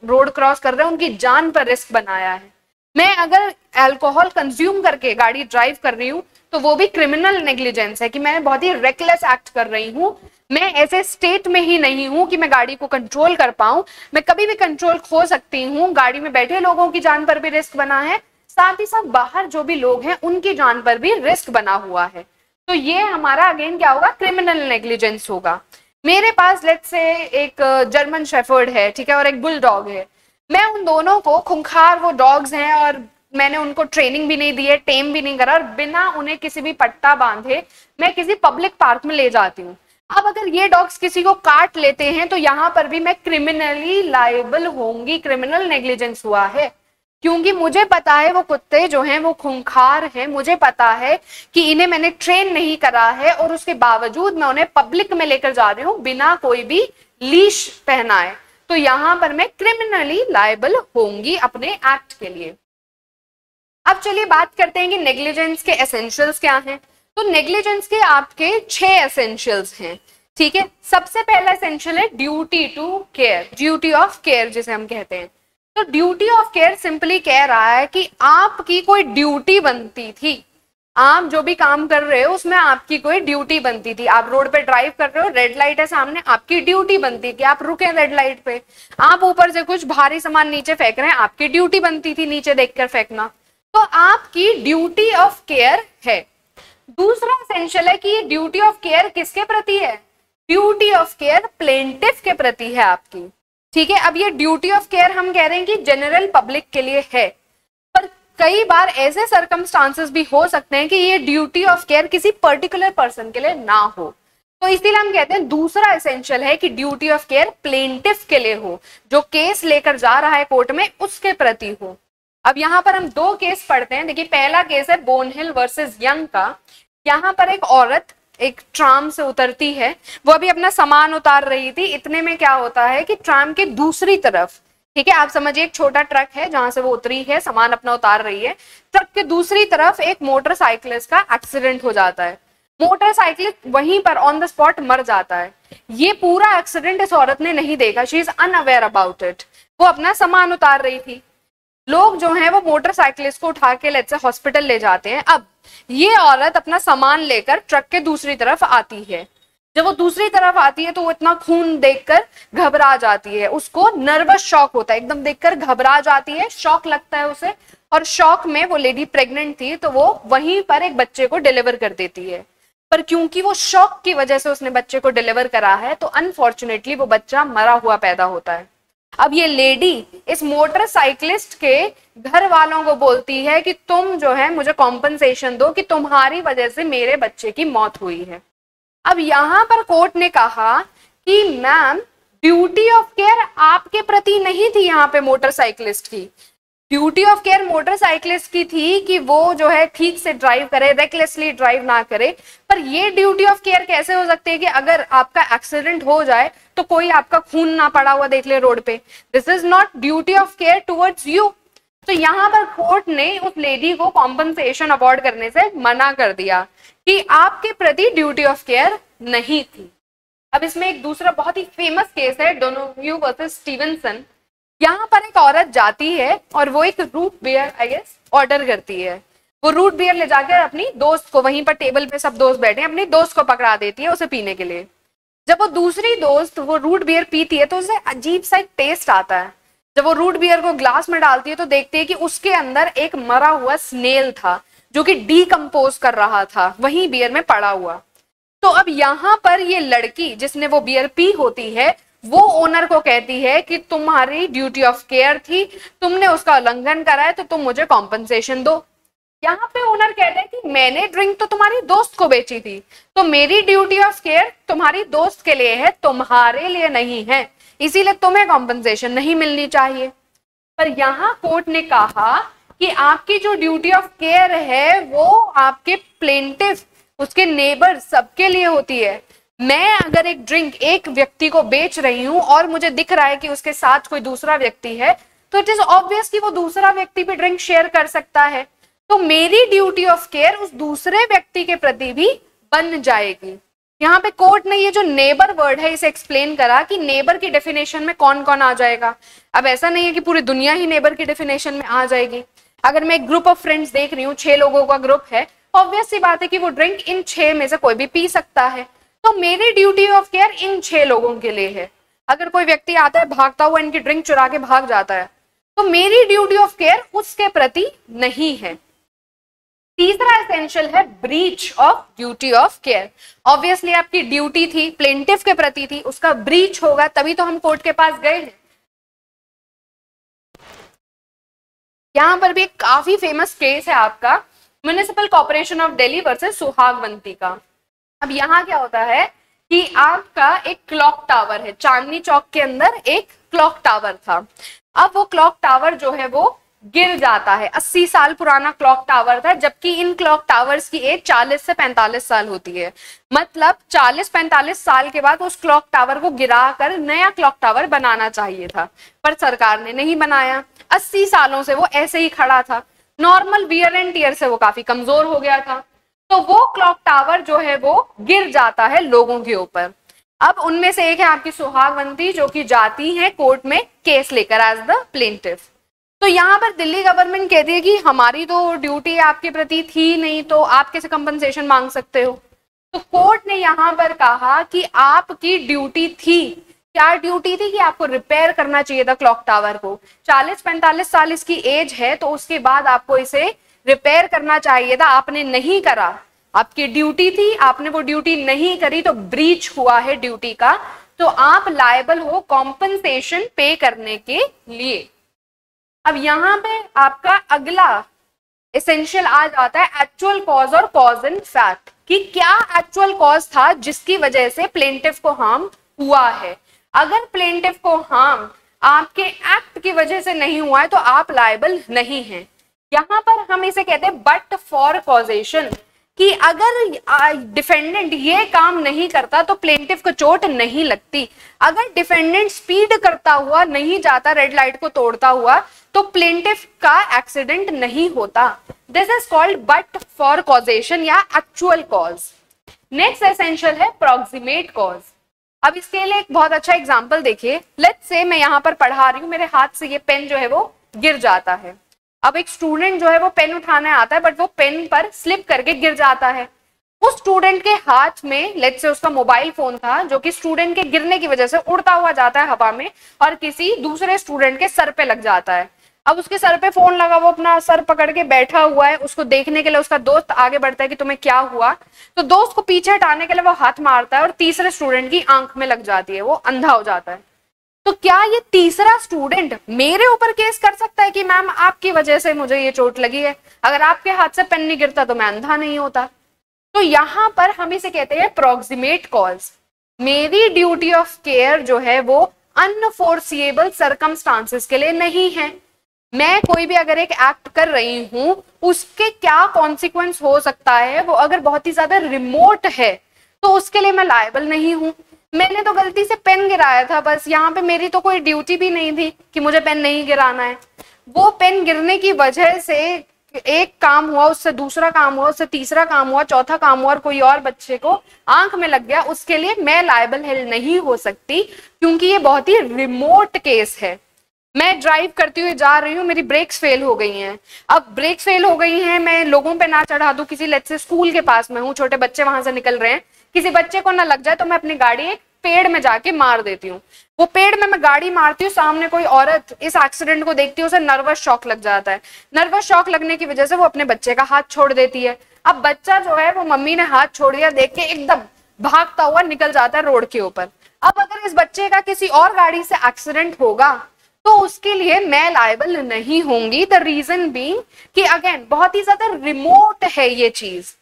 रोड क्रॉस कर रहे हैं उनकी जान पर रिस्क बनाया है। मैं अगर अल्कोहल कंज्यूम करके गाड़ी ड्राइव कर रही हूँ तो वो भी क्रिमिनल नेग्लिजेंस है कि मैं बहुत ही रेकलेस एक्ट कर रही हूँ। मैं ऐसे स्टेट में ही नहीं हूँ कि मैं गाड़ी को कंट्रोल कर पाऊं, मैं कभी भी कंट्रोल खो सकती हूँ। गाड़ी में बैठे लोगों की जान पर भी रिस्क बना है, साथ ही साथ बाहर जो भी लोग हैं उनकी जान पर भी रिस्क बना हुआ है। तो ये हमारा अगेन क्या होगा, क्रिमिनल नेग्लिजेंस होगा। मेरे पास लेट्स से एक जर्मन शेफर्ड है, ठीक है, और एक बुलडॉग है। मैं उन दोनों को, खूंखार वो डॉग्स हैं और मैंने उनको ट्रेनिंग भी नहीं दी है, टेम भी नहीं करा, और बिना उन्हें किसी भी पट्टा बांधे मैं किसी पब्लिक पार्क में ले जाती हूँ। अब अगर ये डॉग्स किसी को काट लेते हैं तो यहाँ पर भी मैं क्रिमिनली लायबल होंगी, क्रिमिनल नेग्लिजेंस हुआ है, क्योंकि मुझे पता है वो कुत्ते जो हैं वो खूंखार हैं, मुझे पता है कि इन्हें मैंने ट्रेन नहीं करा है और उसके बावजूद मैं उन्हें पब्लिक में लेकर जा रही हूँ बिना कोई भी लीश पहनाए, तो यहाँ पर मैं क्रिमिनली लायबल होंगी अपने एक्ट के लिए। अब चलिए बात करते हैं कि नेग्लिजेंस के एसेंशियल्स क्या हैं। तो नेग्लिजेंस के आपके 6 एसेंशियल्स हैं, ठीक है। सबसे पहला एसेंशियल है duty to care, duty of care जिसे हम कहते हैं। तो ड्यूटी ऑफ केयर सिंपली कह रहा है कि आपकी कोई ड्यूटी बनती थी, आप जो भी काम कर रहे हो उसमें आपकी कोई ड्यूटी बनती थी। आप रोड पे ड्राइव कर रहे हो, रेड लाइट है सामने, आपकी ड्यूटी बनती कि आप रुके रेड लाइट पे। आप ऊपर से कुछ भारी सामान नीचे फेंक रहे हैं, आपकी ड्यूटी बनती थी नीचे देखकर फेंकना, तो आपकी ड्यूटी ऑफ केयर है। दूसरा एसेंशियल है कि ये ड्यूटी ऑफ केयर किसके प्रति है, ड्यूटी ऑफ केयर प्लेंटिफ के प्रति है आपकी, ठीक है। अब ये ड्यूटी ऑफ केयर हम कह रहे हैं कि जनरल पब्लिक के लिए है, पर कई बार ऐसे सर्कमस्टांसेस भी हो सकते हैं कि ये ड्यूटी ऑफ केयर किसी पर्टिकुलर पर्सन के लिए ना हो, तो इसीलिए हम कहते हैं दूसरा एसेंशियल है कि ड्यूटी ऑफ केयर प्लेंटिफ के लिए हो, जो केस लेकर जा रहा है कोर्ट में उसके प्रति हो। अब यहाँ पर हम 2 केस पढ़ते हैं। देखिए, पहला केस है बोनहिल वर्सेस यंग का। यहाँ पर एक औरत एक ट्राम से उतरती है, वो अभी अपना सामान उतार रही थी, इतने में क्या होता है कि ट्राम के दूसरी तरफ ठीक है, आप समझिए एक छोटा ट्रक है जहां से वो उतरी है, सामान अपना उतार रही है, ट्रक के दूसरी तरफ एक मोटरसाइकिलिस्ट का एक्सीडेंट हो जाता है, मोटरसाइकिलिस्ट वहीं पर ऑन द स्पॉट मर जाता है। ये पूरा एक्सीडेंट इस औरत ने नहीं देखा, she is unaware about it, वो अपना सामान उतार रही थी। लोग जो है वो मोटरसाइकिलिस्ट को उठा के लेट्स से हॉस्पिटल ले जाते हैं। अब ये औरत अपना सामान लेकर ट्रक के दूसरी तरफ आती है, जब वो दूसरी तरफ आती है तो वो इतना खून देखकर घबरा जाती है, उसको नर्वस शॉक होता है, एकदम देखकर घबरा जाती है, शॉक लगता है उसे, और शॉक में वो लेडी प्रेग्नेंट थी तो वो वहीं पर एक बच्चे को डिलीवर कर देती है। पर क्योंकि वो शॉक की वजह से उसने बच्चे को डिलीवर करा है तो अनफॉर्चुनेटली वो बच्चा मरा हुआ पैदा होता है। अब ये लेडी इस मोटरसाइकिलिस्ट के घर वालों को बोलती है कि तुम जो है मुझे कॉम्पनसेशन दो कि तुम्हारी वजह से मेरे बच्चे की मौत हुई है। अब यहां पर कोर्ट ने कहा कि मैम ड्यूटी ऑफ केयर आपके प्रति नहीं थी, यहाँ पे मोटरसाइकिलिस्ट की ड्यूटी ऑफ केयर मोटरसाइकिलिस्ट की थी कि वो जो है ठीक से ड्राइव करे, रेकलेसली ड्राइव ना करे। पर ये ड्यूटी ऑफ केयर कैसे हो सकती है कि अगर आपका एक्सीडेंट हो जाए तो कोई आपका खून ना पड़ा हुआ देख ले रोड पे, this is not duty of care towards you. तो यहाँ पर कोर्ट ने उस लेडी को कॉम्पनसेशन अवॉर्ड करने से मना कर दिया कि आपके प्रति ड्यूटी ऑफ केयर नहीं थी। अब इसमें एक दूसरा बहुत ही फेमस केस है डोनोव्यू वर्सेस स्टीवेंसन। यहाँ पर एक औरत जाती है और वो एक root beer I guess order करती है, वो रूट बियर ले जाकर अपनी दोस्त को, वहीं पर टेबल पे सब दोस्त बैठे हैं, अपनी दोस्त को पकड़ा देती है उसे पीने के लिए। जब वो दूसरी दोस्त वो रूट बियर पीती है तो उसे अजीब सा एक टेस्ट आता है। जब वो रूट बियर को ग्लास में डालती है तो देखती है कि उसके अंदर एक मरा हुआ स्नेल था जो कि डीकम्पोज कर रहा था वहीं बियर में पड़ा हुआ। तो अब यहाँ पर ये लड़की जिसने वो बियर पी होती है वो ओनर को कहती है कि तुम्हारी ड्यूटी ऑफ केयर थी, तुमने उसका उल्लंघन करा है तो तुम मुझे कॉम्पनसेशन दो। यहाँ पे ओनर कहते हैं कि मैंने ड्रिंक तो तुम्हारी दोस्त को बेची थी, तो मेरी ड्यूटी ऑफ केयर तुम्हारी दोस्त के लिए है, तुम्हारे लिए नहीं है, इसीलिए तुम्हें कॉम्पनसेशन नहीं मिलनी चाहिए। पर यहाँ कोर्ट ने कहा कि आपकी जो ड्यूटी ऑफ केयर है वो आपके प्लेंटिफ, उसके नेबर सबके लिए होती है। मैं अगर एक ड्रिंक एक व्यक्ति को बेच रही हूं और मुझे दिख रहा है कि उसके साथ कोई दूसरा व्यक्ति है तो इट इज ऑब्वियस कि वो दूसरा व्यक्ति भी ड्रिंक शेयर कर सकता है, तो मेरी ड्यूटी ऑफ केयर उस दूसरे व्यक्ति के प्रति भी बन जाएगी। यहाँ पे कोर्ट ने ये जो नेबर वर्ड है इसे एक्सप्लेन करा कि नेबर की डेफिनेशन में कौन कौन आ जाएगा। अब ऐसा नहीं है कि पूरी दुनिया ही नेबर की डेफिनेशन में आ जाएगी। अगर मैं एक ग्रुप ऑफ फ्रेंड्स देख रही हूँ, 6 लोगों का ग्रुप है, ऑब्वियस सी बात है कि वो ड्रिंक इन 6 में से कोई भी पी सकता है, तो मेरी ड्यूटी ऑफ केयर इन 6 लोगों के लिए है। अगर कोई व्यक्ति आता है भागता हुआ इनकी ड्रिंक चुरा के भाग जाता है तो मेरी ड्यूटी ऑफ केयर उसके प्रति नहीं है। तीसरा एसेंशियल है breach of duty of care. Obviously आपकी ड्यूटी थी, प्लेंटिफ के प्रति थी, उसका ब्रीच होगा तभी तो हम कोर्ट के पास गए हैं। यहां पर भी एक काफी फेमस केस है आपका municipal corporation of Delhi versus Suhagwanti का। अब यहाँ क्या होता है कि आपका एक क्लॉक टावर है, चांदनी चौक के अंदर एक क्लॉक टावर था। अब वो क्लॉक टावर जो है वो गिर जाता है, 80 साल पुराना क्लॉक टावर था, जबकि इन क्लॉक टावर्स की एज 40 से 45 साल होती है। मतलब 40-45 साल के बाद उस क्लॉक टावर को गिराकर नया क्लॉक टावर बनाना चाहिए था, पर सरकार ने नहीं बनाया। 80 सालों से वो ऐसे ही खड़ा था, नॉर्मल वियर एंड टियर से वो काफी कमजोर हो गया था, तो वो क्लॉक टावर जो है वो गिर जाता है लोगों के ऊपर। अब उनमें से एक है आपकी सुहागवंती जो कि जाती है कोर्ट में केस लेकर एज द प्लेंटिफ। तो यहाँ पर दिल्ली गवर्नमेंट कहती है कि हमारी तो ड्यूटी आपके प्रति थी नहीं, तो आप कैसे कंपनसेशन मांग सकते हो। तो कोर्ट ने यहाँ पर कहा कि आपकी ड्यूटी थी। क्या ड्यूटी थी कि आपको रिपेयर करना चाहिए था क्लॉक टावर को। 40-45 साल इसकी एज है तो उसके बाद आपको इसे रिपेयर करना चाहिए था, आपने नहीं करा। आपकी ड्यूटी थी, आपने वो ड्यूटी नहीं करी तो ब्रीच हुआ है ड्यूटी का, तो आप लायबल हो कॉम्पनसेशन पे करने के लिए। अब यहाँ पे आपका अगला एसेंशियल आ जाता है एक्चुअल कॉज और कॉज एंड फैक्ट, कि क्या एक्चुअल कॉज था जिसकी वजह से प्लेंटिफ को हार्म हुआ है। अगर प्लेंटिफ को हार्म आपके एक्ट की वजह से नहीं हुआ है तो आप लायबल नहीं हैं। यहाँ पर हम इसे कहते हैं बट फॉर कॉजेशन, कि अगर डिफेंडेंट ये काम नहीं करता तो प्लेंटिफ को चोट नहीं लगती। अगर डिफेंडेंट स्पीड करता हुआ नहीं जाता रेड लाइट को तोड़ता हुआ तो प्लेंटिफ का एक्सीडेंट नहीं होता। This is called but for causation या एक्चुअल कॉज। नेक्स्ट एसेंशियल है प्रॉक्सिमेट कॉज। अब इसके लिए एक बहुत अच्छा एग्जांपल देखिए। लेट्स से मैं यहाँ पर पढ़ा रही हूँ, मेरे हाथ से ये पेन जो है वो गिर जाता है। अब एक स्टूडेंट जो है वो पेन उठाने आता है बट वो पेन पर स्लिप करके गिर जाता है। उस स्टूडेंट के हाथ में लेट्स से उसका मोबाइल फोन था जो कि स्टूडेंट के गिरने की वजह से उड़ता हुआ जाता है हवा में और किसी दूसरे स्टूडेंट के सर पे लग जाता है। अब उसके सर पे फोन लगा, वो अपना सर पकड़ के बैठा हुआ है। उसको देखने के लिए उसका दोस्त आगे बढ़ता है कि तुम्हें क्या हुआ, तो दोस्त को पीछे हटाने के लिए वो हाथ मारता है और तीसरे स्टूडेंट की आंख में लग जाती है, वो अंधा हो जाता है। तो क्या ये तीसरा स्टूडेंट मेरे ऊपर केस कर सकता है कि मैम आपकी वजह से मुझे ये चोट लगी है, अगर आपके हाथ से पेन नहीं गिरता तो मैं अंधा नहीं होता? तो यहाँ पर हम इसे कहते हैं प्रॉक्सिमेट कॉज। मेरी ड्यूटी ऑफ केयर जो है वो अनफोर्सिएबल सर्कमस्टांसेस के लिए नहीं है। मैं कोई भी अगर एक एक्ट कर रही हूं उसके क्या कॉन्सिक्वेंस हो सकता है, वो अगर बहुत ही ज्यादा रिमोट है तो उसके लिए मैं लायबल नहीं हूं। मैंने तो गलती से पेन गिराया था, बस यहाँ पे मेरी तो कोई ड्यूटी भी नहीं थी कि मुझे पेन नहीं गिराना है। वो पेन गिरने की वजह से एक काम हुआ, उससे दूसरा काम हुआ, उससे तीसरा काम हुआ, चौथा काम हुआ और कोई और बच्चे को आंख में लग गया, उसके लिए मैं लायबल नहीं हो सकती क्योंकि ये बहुत ही रिमोट केस है। मैं ड्राइव करती हुई जा रही हूँ, मेरी ब्रेक्स फेल हो गई हैं। अब ब्रेक्स फेल हो गई हैं, मैं लोगों पे ना चढ़ा दूं, किसी लेट्स से स्कूल के पास में हूँ, छोटे बच्चे वहां से निकल रहे हैं, किसी बच्चे को ना लग जाए तो मैं अपनी गाड़ी एक पेड़ में जाके मार देती हूँ। वो पेड़ में मैं गाड़ी मारती हूँ, सामने कोई औरत इस एक्सीडेंट को देखती है, उसे नर्वस शॉक लग जाता है। नर्वस शॉक लगने की वजह से वो अपने बच्चे का हाथ छोड़ देती है। अब बच्चा जो है वो मम्मी ने हाथ छोड़ दिया देख के एकदम भागता हुआ निकल जाता है रोड के ऊपर। अब अगर इस बच्चे का किसी और गाड़ी से एक्सीडेंट होगा तो उसके लिए मैं लायबल नहीं होंगी। द रीजन बीइंग कि अगेन बहुत ही ज्यादा रिमोट है ये चीज।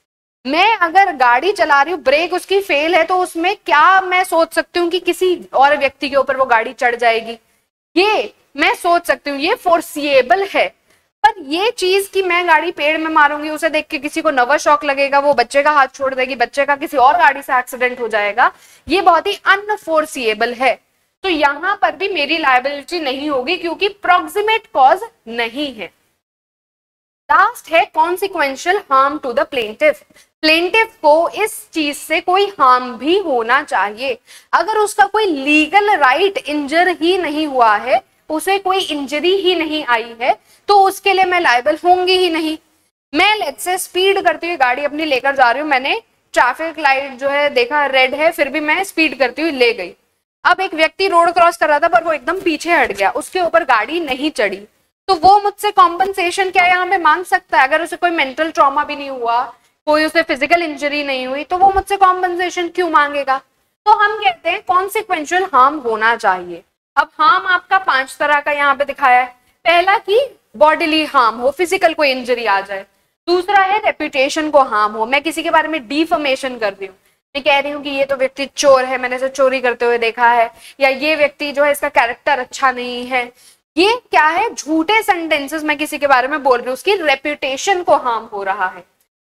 मैं अगर गाड़ी चला रही हूँ, ब्रेक उसकी फेल है, तो उसमें क्या मैं सोच सकती हूँ कि किसी और व्यक्ति के ऊपर वो गाड़ी चढ़ जाएगी? ये मैं सोच सकती हूँ, ये फोर्सिएबल है। पर ये चीज कि मैं गाड़ी पेड़ में मारूंगी, उसे देख के किसी को नर्वस शॉक लगेगा, वो बच्चे का हाथ छोड़ देगी, बच्चे का किसी और गाड़ी से एक्सीडेंट हो जाएगा, ये बहुत ही अनफोर्सिएबल है। तो यहां पर भी मेरी लायबिलिटी नहीं होगी क्योंकि प्रॉक्सिमेट कॉज नहीं है। लास्ट है consequential harm to the plaintiff. Plaintiff को इस चीज से कोई हार्म भी होना चाहिए। अगर उसका कोई लीगल राइट इंजर ही नहीं हुआ है, उसे कोई इंजरी ही नहीं आई है, तो उसके लिए मैं लायबल होंगी ही नहीं। मैं लेट्स से स्पीड करती हुई गाड़ी अपनी लेकर जा रही हूँ, मैंने ट्रैफिक लाइट जो है देखा रेड है, फिर भी मैं स्पीड करती हुई ले गई। अब एक व्यक्ति रोड क्रॉस कर रहा था पर वो एकदम पीछे हट गया, उसके ऊपर गाड़ी नहीं चढ़ी, तो वो मुझसे कॉम्पनसेशन क्या यहाँ पे मांग सकता है? अगर उसे कोई मेंटल ट्रॉमा भी नहीं हुआ, कोई उसे फिजिकल इंजरी नहीं हुई, तो वो मुझसे कॉम्पनसेशन क्यों मांगेगा? तो हम कहते हैं कॉन्सिक्वेंशियल हार्म होना चाहिए। अब हार्म आपका 5 तरह का यहाँ पे दिखाया है। पहला कि बॉडीली हार्म हो, फिजिकल कोई इंजरी आ जाए। दूसरा है रेपुटेशन को हार्म हो, मैं किसी के बारे में डिफमेशन कर रही हूँ, मैं कह रही हूँ कि ये तो व्यक्ति चोर है, मैंने इसे चोरी करते हुए देखा है, या ये व्यक्ति जो है इसका कैरेक्टर अच्छा नहीं है। ये क्या है? झूठे सेंटेंसेस मैं किसी के बारे में बोल रही हूँ, उसकी रेपुटेशन को हार्म हो रहा है।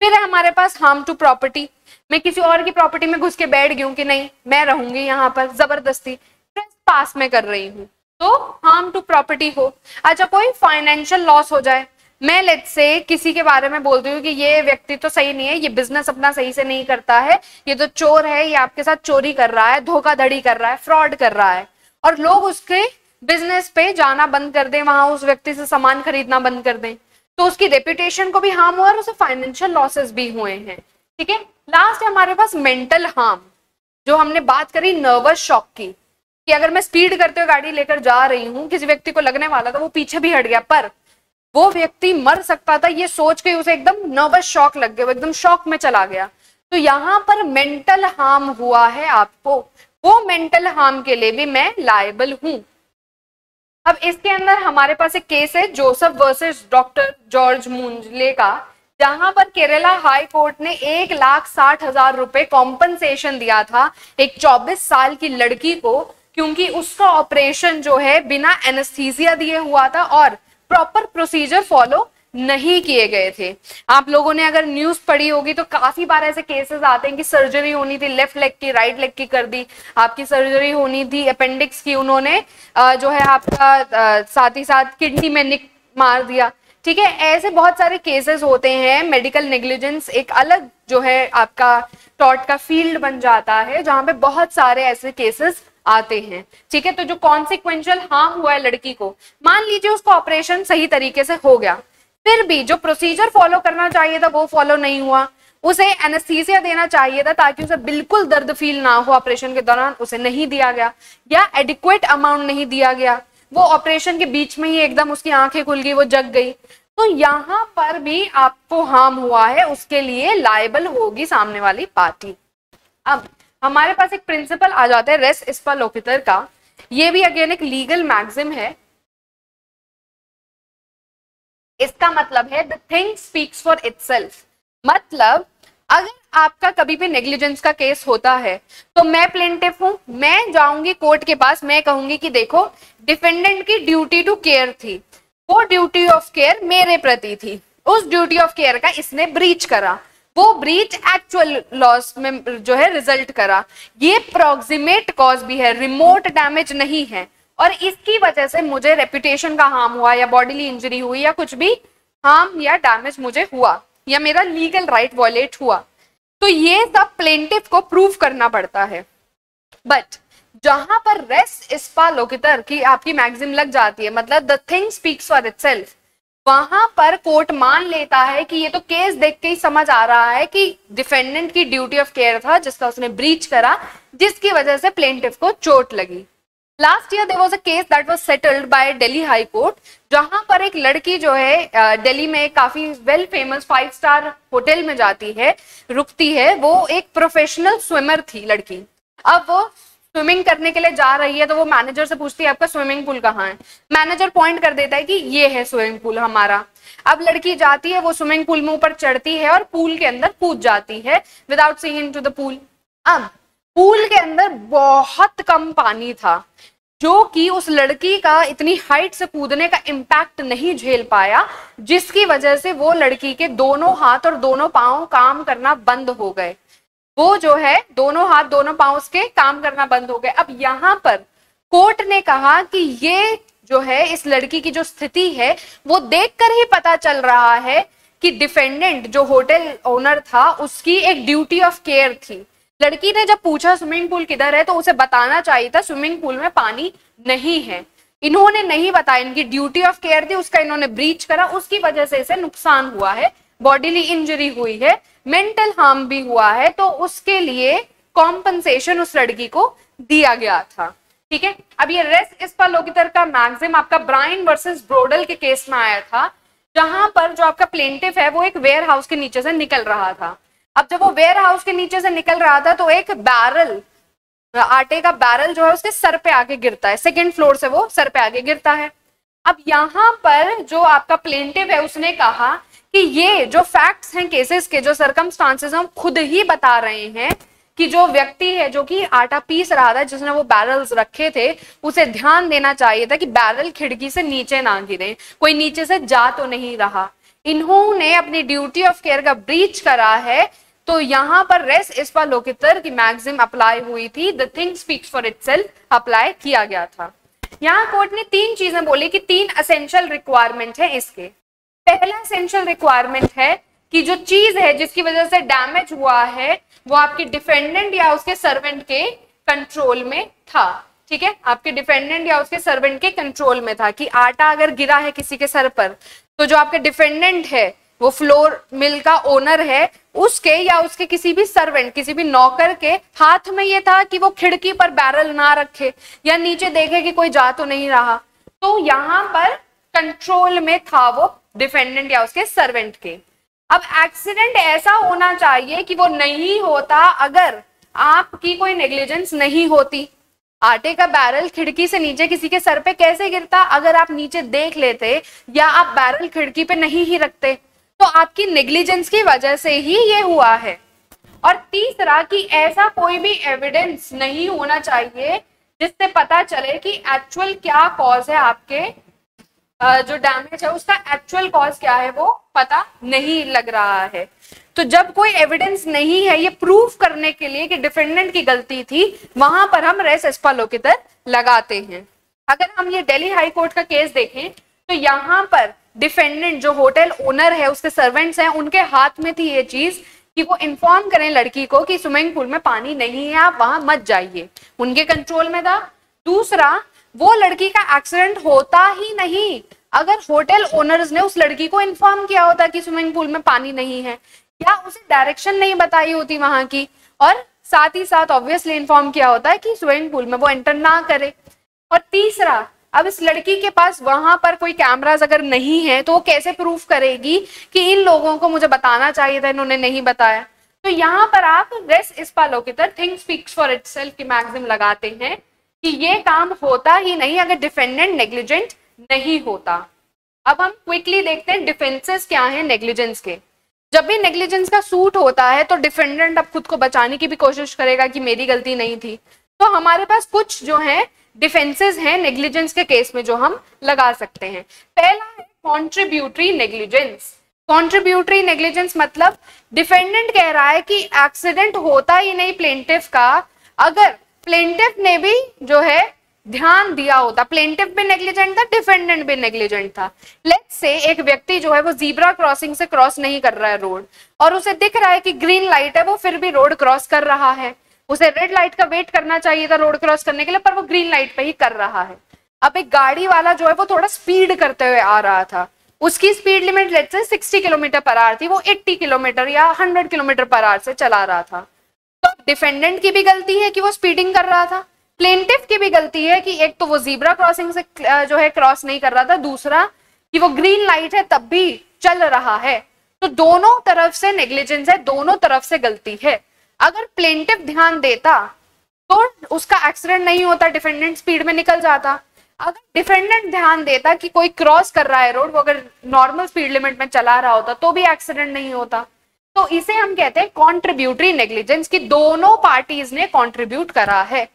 फिर है हमारे पास हार्म टू प्रॉपर्टी, मैं किसी और की प्रॉपर्टी में घुस के बैठ गई हूँ कि नहीं मैं रहूंगी यहाँ पर, जबरदस्ती पास में कर रही हूँ, तो हार्म टू प्रॉपर्टी हो। अच्छा, कोई फाइनेंशियल लॉस हो जाए, मैं लेट्स से किसी के बारे में बोलती हूँ कि ये व्यक्ति तो सही नहीं है, ये बिजनेस अपना सही से नहीं करता है, ये तो चोर है, ये आपके साथ चोरी कर रहा है, धोखाधड़ी कर रहा है, फ्रॉड कर रहा है, और लोग उसके बिजनेस पे जाना बंद कर दें, वहां उस व्यक्ति से सामान खरीदना बंद कर दें, तो उसकी रेपुटेशन को भी हार्म हुआ और उसे फाइनेंशियल लॉसेस भी हुए हैं। ठीक है, लास्ट है हमारे पास मेंटल हार्म, जो हमने बात करी नर्वस शॉक की, कि अगर मैं स्पीड करते हुए गाड़ी लेकर जा रही हूँ, किसी व्यक्ति को लगने वाला था, वो पीछे भी हट गया, पर वो व्यक्ति मर सकता था ये सोच के उसे एकदम नर्वस शॉक लग गया, वो एकदम शॉक में चला गया, तो यहाँ पर मेंटल हार्म हुआ है आपको, वो मेंटल हार्म के लिए भी मैं लायबल हूं। अब इसके अंदर हमारे पास एक केस है जोसेफ वर्सेस डॉक्टर जॉर्ज मुंजले का, जहां पर केरला हाई कोर्ट ने 1,60,000 रुपए कॉम्पनसेशन दिया था एक 24 साल की लड़की को, क्योंकि उसका ऑपरेशन जो है बिना एनेस्थीसिया दिए हुआ था और प्रॉपर प्रोसीजर फॉलो नहीं किए गए थे। आप लोगों ने अगर न्यूज पढ़ी होगी तो काफी बार ऐसे केसेस आते हैं कि सर्जरी होनी थी लेफ्ट लेग की, राइट लेग की कर दी, आपकी सर्जरी होनी थी अपेंडिक्स की, उन्होंने जो है आपका साथ ही साथ किडनी में निक मार दिया। ठीक है, ऐसे बहुत सारे केसेस होते हैं। मेडिकल नेग्लिजेंस एक अलग जो है आपका टॉर्ट का फील्ड बन जाता है जहां पे बहुत सारे ऐसे केसेस आते हैं। ठीक है, तो जो कॉन्सिक्वेंशियल हार्म हुआ है लड़की को, मान लीजिए उसका ऑपरेशन सही तरीके से हो गया, फिर भी जो प्रोसीजर फॉलो करना चाहिए था वो फॉलो नहीं हुआ। उसे एनेस्थीसिया देना चाहिए था ताकि उसे बिल्कुल दर्द फील ना हो ऑपरेशन के दौरान, उसे नहीं दिया गया, या एडिक्वेट अमाउंट नहीं दिया गया, वो ऑपरेशन के बीच में ही एकदम उसकी आंखें खुल गई, वो जग गई, तो यहां पर भी आपको हार्म हुआ है, उसके लिए लायबल होगी सामने वाली पार्टी। अब हमारे पास एक प्रिंसिपल आ जाता है रेस इस्पा लोकितर का, ये भी अगेन एक लीगल मैक्सिम है। इसका मतलब है the thing speaks for itself. मतलब अगर आपका कभी भी नेग्लिजेंस का केस होता है तो मैं प्लेंटिफ हूं, मैं जाऊंगी कोर्ट के पास, मैं कहूंगी कि देखो डिफेंडेंट की ड्यूटी टू केयर थी, वो ड्यूटी ऑफ केयर मेरे प्रति थी, उस ड्यूटी ऑफ केयर का इसने ब्रीच करा, वो ब्रीच एक्चुअल लॉस में जो है रिजल्ट करा, ये प्रोक्सिमेट कॉज भी है, रिमोट डैमेज नहीं है, और इसकी वजह से मुझे रेपुटेशन का हार्म हुआ या बॉडीली इंजरी हुई या कुछ भी हार्म या डैमेज मुझे हुआ या मेरा लीगल राइट वॉयलेट हुआ, तो ये सब प्लेंटिफ को प्रूव करना पड़ता है। बट जहां पर रेस इस्पा लोकितर की आपकी मैक्सिम लग जाती है, मतलब the thing speaks for itself, वहां पर कोर्ट मान लेता है कि ये तो केस देख के ही समझ आ रहा है कि डिफेंडेंट की ड्यूटी ऑफ केयर था जिसका उसने ब्रीच करा, जिसकी वजह से प्लेंटिफ को चोट लगी। Last year there was a case that was settled by Delhi high court, जहां पर एक लड़की जो है दिल्ली में काफी वेल फेमस 5 स्टार होटल में जाती है, रुकती है, वो एक प्रोफेशनल स्विमर थी लड़की। अब वो स्विमिंग करने के लिए जा रही है तो वो मैनेजर से पूछती है आपका स्विमिंग पूल कहाँ है, मैनेजर पॉइंट कर देता है कि ये है स्विमिंग पूल हमारा। अब लड़की जाती है, वो स्विमिंग पूल में ऊपर चढ़ती है और पूल के अंदर कूद जाती है without seeing into the pool. अब पूल के अंदर बहुत कम पानी था जो कि उस लड़की का इतनी हाइट से कूदने का इम्पैक्ट नहीं झेल पाया, जिसकी वजह से वो लड़की के दोनों हाथ और दोनों पांव काम करना बंद हो गए। वो जो है दोनों हाथ दोनों पांव उसके काम करना बंद हो गए। अब यहाँ पर कोर्ट ने कहा कि ये जो है इस लड़की की जो स्थिति है वो देखकर ही पता चल रहा है कि डिफेंडेंट जो होटल ओनर था उसकी एक ड्यूटी ऑफ केयर थी। लड़की ने जब पूछा स्विमिंग पूल किधर है तो उसे बताना चाहिए था स्विमिंग पूल में पानी नहीं है, इन्होंने नहीं बताया, इनकी ड्यूटी ऑफ केयर थी, उसका इन्होंने ब्रीच करा, उसकी वजह से इसे नुकसान हुआ है, बॉडीली इंजरी हुई है, मेंटल हार्म भी हुआ है, तो उसके लिए कॉम्पनसेशन उस लड़की को दिया गया था। ठीक है, अब ये रेस इस्पा लोकितर का मैक्सिम आपका ब्रायन वर्सेस ब्रोडल के केस में आया था, जहां पर जो आपका प्लेंटिफ है वो एक वेयर हाउस के नीचे से निकल रहा था। अब जब वो वेयर हाउस के नीचे से निकल रहा था तो एक बैरल, आटे का बैरल जो है उसके सर पे आके गिरता है, सेकंड फ्लोर से वो सर पे आके गिरता है। अब यहाँ पर जो आपका प्लेंटिव है उसने कहा कि ये जो फैक्ट्स हैं केसेस के, जो सर्कमस्टांसेस हम खुद ही बता रहे हैं कि जो व्यक्ति है जो कि आटा पीस रहा था, जिसने वो बैरल्स रखे थे, उसे ध्यान देना चाहिए था कि बैरल खिड़की से नीचे ना गिरे, कोई नीचे से जा तो नहीं रहा। इन्होंने अपनी ड्यूटी ऑफ केयर का ब्रीच करा है, तो यहाँ पर रेस इस्पा लोकितर की मैक्सिम अप्लाई हुई थी, the thing speaks for itself apply किया गया था। यहाँ कोर्ट ने 3 चीजें बोली कि 3 एसेंशियल रिक्वायरमेंट है इसके। पहला एसेंशियल रिक्वायरमेंट है कि जो चीज है जिसकी वजह से डैमेज हुआ है वो आपके डिफेंडेंट या उसके सर्वेंट के कंट्रोल में था। ठीक है, आपके डिफेंडेंट या उसके सर्वेंट के कंट्रोल में था कि आटा अगर गिरा है किसी के सर पर तो जो आपके डिफेंडेंट है वो फ्लोर मिल का ओनर है, उसके या उसके किसी भी सर्वेंट, किसी भी नौकर के हाथ में ये था कि वो खिड़की पर बैरल ना रखे या नीचे देखे कि कोई जा तो नहीं रहा, तो यहाँ पर कंट्रोल में था वो डिफेंडेंट या उसके सर्वेंट के। अब एक्सीडेंट ऐसा होना चाहिए कि वो नहीं होता अगर आपकी कोई नेग्लिजेंस नहीं होती। आटे का बैरल खिड़की से नीचे किसी के सर पे कैसे गिरता अगर आप नीचे देख लेते या आप बैरल खिड़की पे नहीं ही रखते, तो आपकी नेग्लिजेंस की वजह से ही ये हुआ है। और तीसरा कि ऐसा कोई भी एविडेंस नहीं होना चाहिए जिससे पता चले कि एक्चुअल क्या कॉज है आपके जो डैमेज है उसका एक्चुअल कॉज क्या है वो पता नहीं लग रहा है। तो जब कोई एविडेंस नहीं है ये प्रूफ करने के लिए कि डिफेंडेंट की गलती थी, वहां पर हम रेस एस्पा लोकेटर लगाते हैं। अगर हम ये दिल्ली हाई कोर्ट का केस देखें तो यहाँ पर डिफेंडेंट जो होटल ओनर है, उसके सर्वेंट्स हैं, उनके हाथ में थी ये चीज कि वो इन्फॉर्म करें लड़की को कि स्विमिंग पूल में पानी नहीं है, आप वहां मत जाइए, उनके कंट्रोल में था। दूसरा, वो लड़की का एक्सीडेंट होता ही नहीं अगर होटल ओनर्स ने उस लड़की को इन्फॉर्म किया होता कि स्विमिंग पूल में पानी नहीं है, या उसे डायरेक्शन नहीं बताई होती वहां की, और साथ ही साथ ऑब्वियसली इन्फॉर्म किया होता है कि स्विमिंग पूल में वो एंटर ना करे। और तीसरा, अब इस लड़की के पास वहां पर कोई कैमरास अगर नहीं है तो वो कैसे प्रूफ करेगी कि इन लोगों को मुझे बताना चाहिए था, इन्होंने नहीं बताया। तो यहाँ पर आप रेस एस्पा loquitur, thing speaks for itself की मैक्सिम लगाते हैं कि ये काम होता ही नहीं अगर डिफेंडेंट नेग्लिजेंट नहीं होता। अब हम क्विकली देखते हैं डिफेंसेस क्या हैं नेग्लिजेंस के। जब भी नेग्लिजेंस का सूट होता है तो डिफेंडेंट अब खुद को बचाने की भी कोशिश करेगा कि मेरी गलती नहीं थी। तो हमारे पास कुछ जो है डिफेंसेस हैं नेग्लिजेंस के केस में जो हम लगा सकते हैं। पहला है कॉन्ट्रीब्यूटरी नेग्लिजेंस। कॉन्ट्रीब्यूटरी नेग्लिजेंस मतलब डिफेंडेंट कह रहा है कि एक्सीडेंट होता ही नहीं प्लेंटिफ का अगर प्लेंटिफ ने भी जो है ध्यान दिया होता। प्लेंटिफ भी नेग्लिजेंट था, डिफेंडेंट भी नेग्लिजेंट था। लेट्स से एक व्यक्ति जो है वो जीब्रा क्रॉसिंग से क्रॉस नहीं कर रहा है रोड, और उसे दिख रहा है कि ग्रीन लाइट है, वो फिर भी रोड क्रॉस कर रहा है। उसे रेड लाइट का वेट करना चाहिए था रोड क्रॉस करने के लिए, पर वो ग्रीन लाइट पे ही कर रहा है। अब एक गाड़ी वाला जो है वो थोड़ा स्पीड करते हुए आ रहा था, उसकी speed limit let's say 60 kilometre per hour थी, वो 80 किलोमीटर या 100 किलोमीटर पर आवर से चला रहा था। तो डिफेंडेंट की भी गलती है कि वो स्पीडिंग कर रहा था, प्लेंटिफ की भी गलती है कि एक तो वो जीब्रा क्रॉसिंग से जो है क्रॉस नहीं कर रहा था, दूसरा कि वो ग्रीन लाइट है तब भी चल रहा है। तो दोनों तरफ से नेग्लिजेंस है, दोनों तरफ से गलती है। अगर प्लेंटिफ ध्यान देता तो उसका एक्सीडेंट नहीं होता, डिफेंडेंट स्पीड में निकल जाता। अगर डिफेंडेंट ध्यान देता कि कोई क्रॉस कर रहा है रोड, वो अगर नॉर्मल स्पीड लिमिट में चला रहा होता तो भी एक्सीडेंट नहीं होता। तो इसे हम कहते हैं कॉन्ट्रीब्यूटरी नेग्लिजेंस, कि दोनों पार्टीज ने कॉन्ट्रीब्यूट करा है।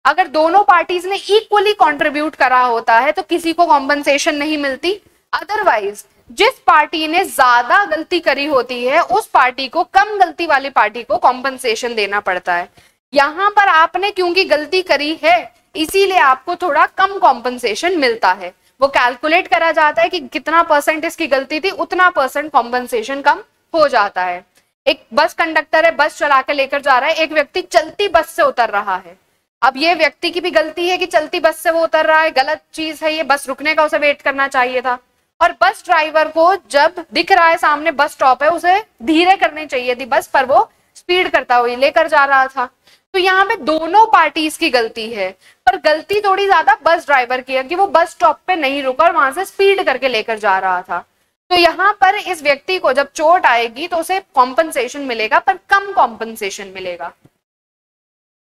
अगर दोनों पार्टीज ने इक्वली कंट्रीब्यूट करा होता है तो किसी को कॉम्पनसेशन नहीं मिलती। अदरवाइज जिस पार्टी ने ज्यादा गलती करी होती है उस पार्टी को कम गलती वाली पार्टी को कॉम्पनसेशन देना पड़ता है। यहाँ पर आपने क्योंकि गलती करी है इसीलिए आपको थोड़ा कम कॉम्पनसेशन मिलता है। वो कैलकुलेट करा जाता है कि कितना परसेंट इसकी गलती थी, उतना परसेंट कॉम्पनसेशन कम हो जाता है। एक बस कंडक्टर है, बस चला के लेकर जा रहा है, एक व्यक्ति चलती बस से उतर रहा है। अब ये व्यक्ति की भी गलती है कि चलती बस से वो उतर रहा है, गलत चीज है ये, बस रुकने का उसे वेट करना चाहिए था। और बस ड्राइवर को जब दिख रहा है सामने बस स्टॉप है, उसे धीरे करनी चाहिए थी बस, पर वो स्पीड करता हुआ लेकर जा रहा था। तो यहाँ पे दोनों पार्टीज की गलती है, पर गलती थोड़ी ज्यादा बस ड्राइवर की है कि वो बस स्टॉप पे नहीं रुका और वहां से स्पीड करके लेकर जा रहा था। तो यहाँ पर इस व्यक्ति को जब चोट आएगी तो उसे कॉम्पनसेशन मिलेगा, पर कम कॉम्पनसेशन मिलेगा।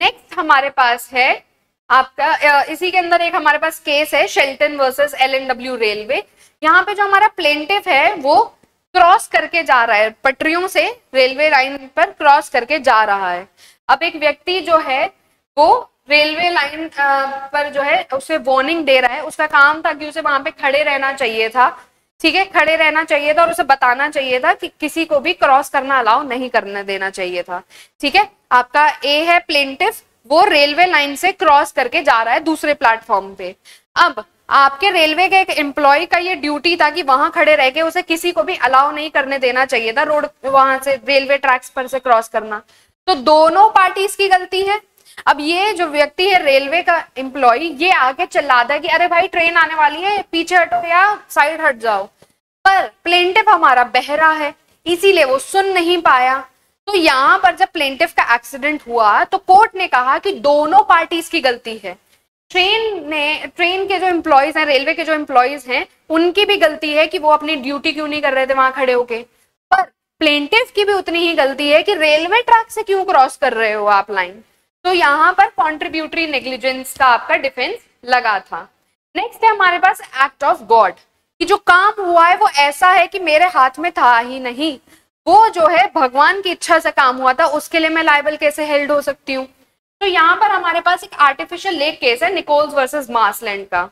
नेक्स्ट हमारे पास है आपका इसी के अंदर एक हमारे पास केस है शेल्टन वर्सेस L&W रेलवे। यहाँ पे जो हमारा प्लेंटिफ है वो क्रॉस करके जा रहा है, पटरियों से रेलवे लाइन पर क्रॉस करके जा रहा है। अब एक व्यक्ति जो है वो रेलवे लाइन पर जो है उसे वार्निंग दे रहा है। उसका काम था कि उसे वहां पे खड़े रहना चाहिए था, ठीक है, खड़े रहना चाहिए था और उसे बताना चाहिए था कि किसी को भी क्रॉस करना अलाउ नहीं करने देना चाहिए था। ठीक है, आपका ए है प्लेंटिफ, वो रेलवे लाइन से क्रॉस करके जा रहा है दूसरे प्लेटफॉर्म पे। अब आपके रेलवे के एक एम्प्लॉय का ये ड्यूटी था कि वहां खड़े रह के उसे किसी को भी अलाउ नहीं करने देना चाहिए था रोड वहां से रेलवे ट्रैक्स पर से क्रॉस करना। तो दोनों पार्टीज की गलती है। अब ये जो व्यक्ति है रेलवे का एम्प्लॉय, ये आके चिल्लाता है कि अरे भाई ट्रेन आने वाली है, पीछे हटो या साइड हट जाओ। पर प्लेंटिफ हमारा बहरा है इसीलिए वो सुन नहीं पाया। तो यहाँ पर जब प्लेंटिफ का एक्सीडेंट हुआ तो कोर्ट ने कहा कि दोनों पार्टीज की गलती है। ट्रेन के जो एम्प्लॉयज हैं, रेलवे के जो एम्प्लॉयज हैं, उनकी भी गलती है कि वो अपनी ड्यूटी क्यों नहीं कर रहे थे वहां खड़े होके। पर प्लेंटिफ की भी उतनी ही गलती है कि रेलवे ट्रैक से क्यों क्रॉस कर रहे हो आप लाइन। तो यहाँ पर कॉन्ट्रीब्यूटरी नेग्लिजेंस का आपका डिफेंस लगा था। नेक्स्ट है हमारे पास एक्ट ऑफ गॉड, कि जो काम हुआ है वो ऐसा है कि मेरे हाथ में था ही नहीं, वो जो है भगवान की इच्छा से काम हुआ था, उसके लिए मैं लायबल कैसे हेल्ड हो सकती हूँ। तो यहाँ पर हमारे पास एक आर्टिफिशियल लेक केस है निकोल्स वर्सेस मार्सलैंड का।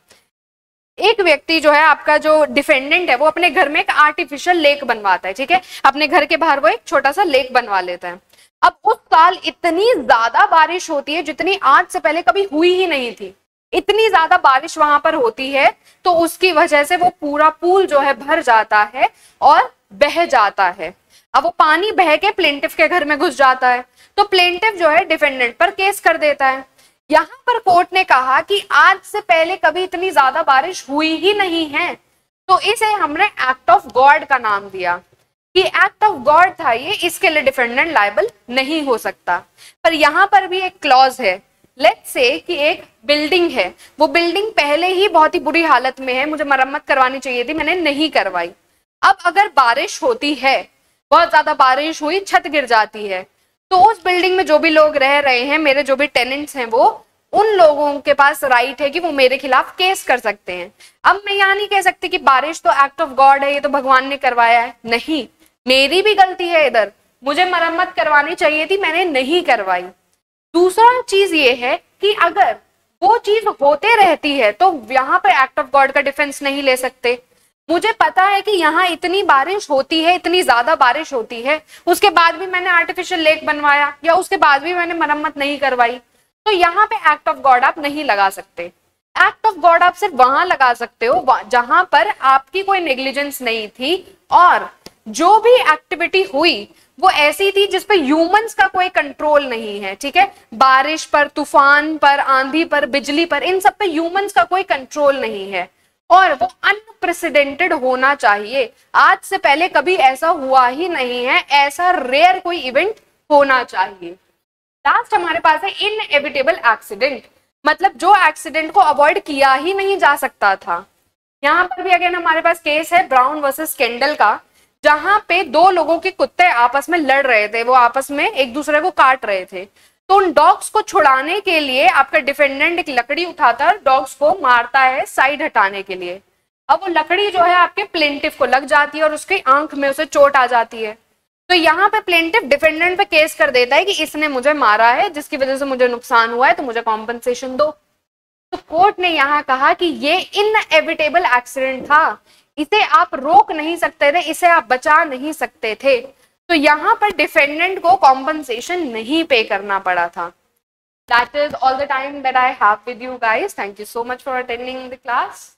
एक व्यक्ति जो है आपका जो डिफेंडेंट है वो अपने घर में एक आर्टिफिशियल लेक बनवाता है, ठीक है, अपने घर के बाहर वो एक छोटा सा लेक बनवा लेता है। अब उस साल इतनी ज्यादा बारिश होती है जितनी आज से पहले कभी हुई ही नहीं थी, इतनी ज्यादा बारिश वहां पर होती है, तो उसकी वजह से वो पूरा पूल जो है भर जाता है और बह जाता है। अब वो पानी बह के प्लेंटिफ के घर में घुस जाता है, तो प्लेंटिफ जो है डिफेंडेंट पर केस कर देता है। यहां पर कोर्ट ने कहा कि आज से पहले कभी इतनी ज्यादा बारिश हुई ही नहीं है, तो इसे हमने एक्ट ऑफ गॉड का नाम दिया कि एक्ट ऑफ गॉड था ये, इसके लिए डिफेंडेंट लायबल नहीं हो सकता। पर यहां पर भी एक क्लॉज है, लेट्स से कि एक बिल्डिंग है, वो बिल्डिंग पहले ही बहुत ही बुरी हालत में है, मुझे मरम्मत करवानी चाहिए थी, मैंने नहीं करवाई। अब अगर बारिश होती है, बहुत ज्यादा बारिश हुई, छत गिर जाती है, तो उस बिल्डिंग में जो भी लोग रह रहे हैं, मेरे जो भी टेनेंट्स हैं, वो उन लोगों के पास राइट है कि वो मेरे खिलाफ केस कर सकते हैं। अब मैं यहाँ नहीं कह सकती कि बारिश तो एक्ट ऑफ गॉड है, ये तो भगवान ने करवाया है, नहीं, मेरी भी गलती है, इधर मुझे मरम्मत करवानी चाहिए थी, मैंने नहीं करवाई। दूसरा चीज ये है कि अगर वो चीज होते रहती है तो यहाँ पे एक्ट ऑफ गॉड का डिफेंस नहीं ले सकते। मुझे पता है कि यहाँ इतनी बारिश होती है, इतनी ज्यादा बारिश होती है, उसके बाद भी मैंने आर्टिफिशियल लेक बनवाया या उसके बाद भी मैंने मरम्मत नहीं करवाई, तो यहाँ पे एक्ट ऑफ गॉड आप नहीं लगा सकते। एक्ट ऑफ गॉड आप सिर्फ वहां लगा सकते हो जहां पर आपकी कोई नेग्लिजेंस नहीं थी और जो भी एक्टिविटी हुई वो ऐसी थी जिसपे ह्यूमंस का कोई कंट्रोल नहीं है, ठीक है, बारिश पर, तूफान पर, आंधी पर, बिजली पर, इन सब पे ह्यूमंस का कोई कंट्रोल नहीं है और वो अनप्रेसिडेंटेड होना चाहिए। आज से पहले कभी ऐसा हुआ ही नहीं है, ऐसा रेयर कोई इवेंट होना चाहिए। लास्ट हमारे पास है इनएविटेबल एक्सीडेंट, मतलब जो एक्सीडेंट को अवॉइड किया ही नहीं जा सकता था। यहाँ पर भी अगेन हमारे पास केस है ब्राउन वर्सेस केंडल का, जहां पे दो लोगों के कुत्ते आपस में लड़ रहे थे, वो आपस में एक दूसरे को काट रहे थे, तो उन डॉग्स को छुड़ाने के लिए आपका डिफेंडेंट एक लकड़ी उठाता है, डॉग्स को मारता है साइड हटाने के लिए। अब वो लकड़ी जो है आपके प्लेंटिफ को लग जाती है और उसकी आंख में उसे चोट आ जाती है, तो यहाँ पे प्लेंटिफ डिफेंडेंट पे केस कर देता है कि इसने मुझे मारा है, जिसकी वजह से मुझे नुकसान हुआ है, तो मुझे कॉम्पनसेशन दो। तो कोर्ट ने यहाँ कहा कि ये इनएविटेबल एक्सीडेंट था, इसे आप रोक नहीं सकते थे, इसे आप बचा नहीं सकते थे, तो यहाँ पर डिफेंडेंट को कॉम्पनसेशन नहीं पे करना पड़ा था। That is all the time that I have with you guys. Thank you so much for attending the class.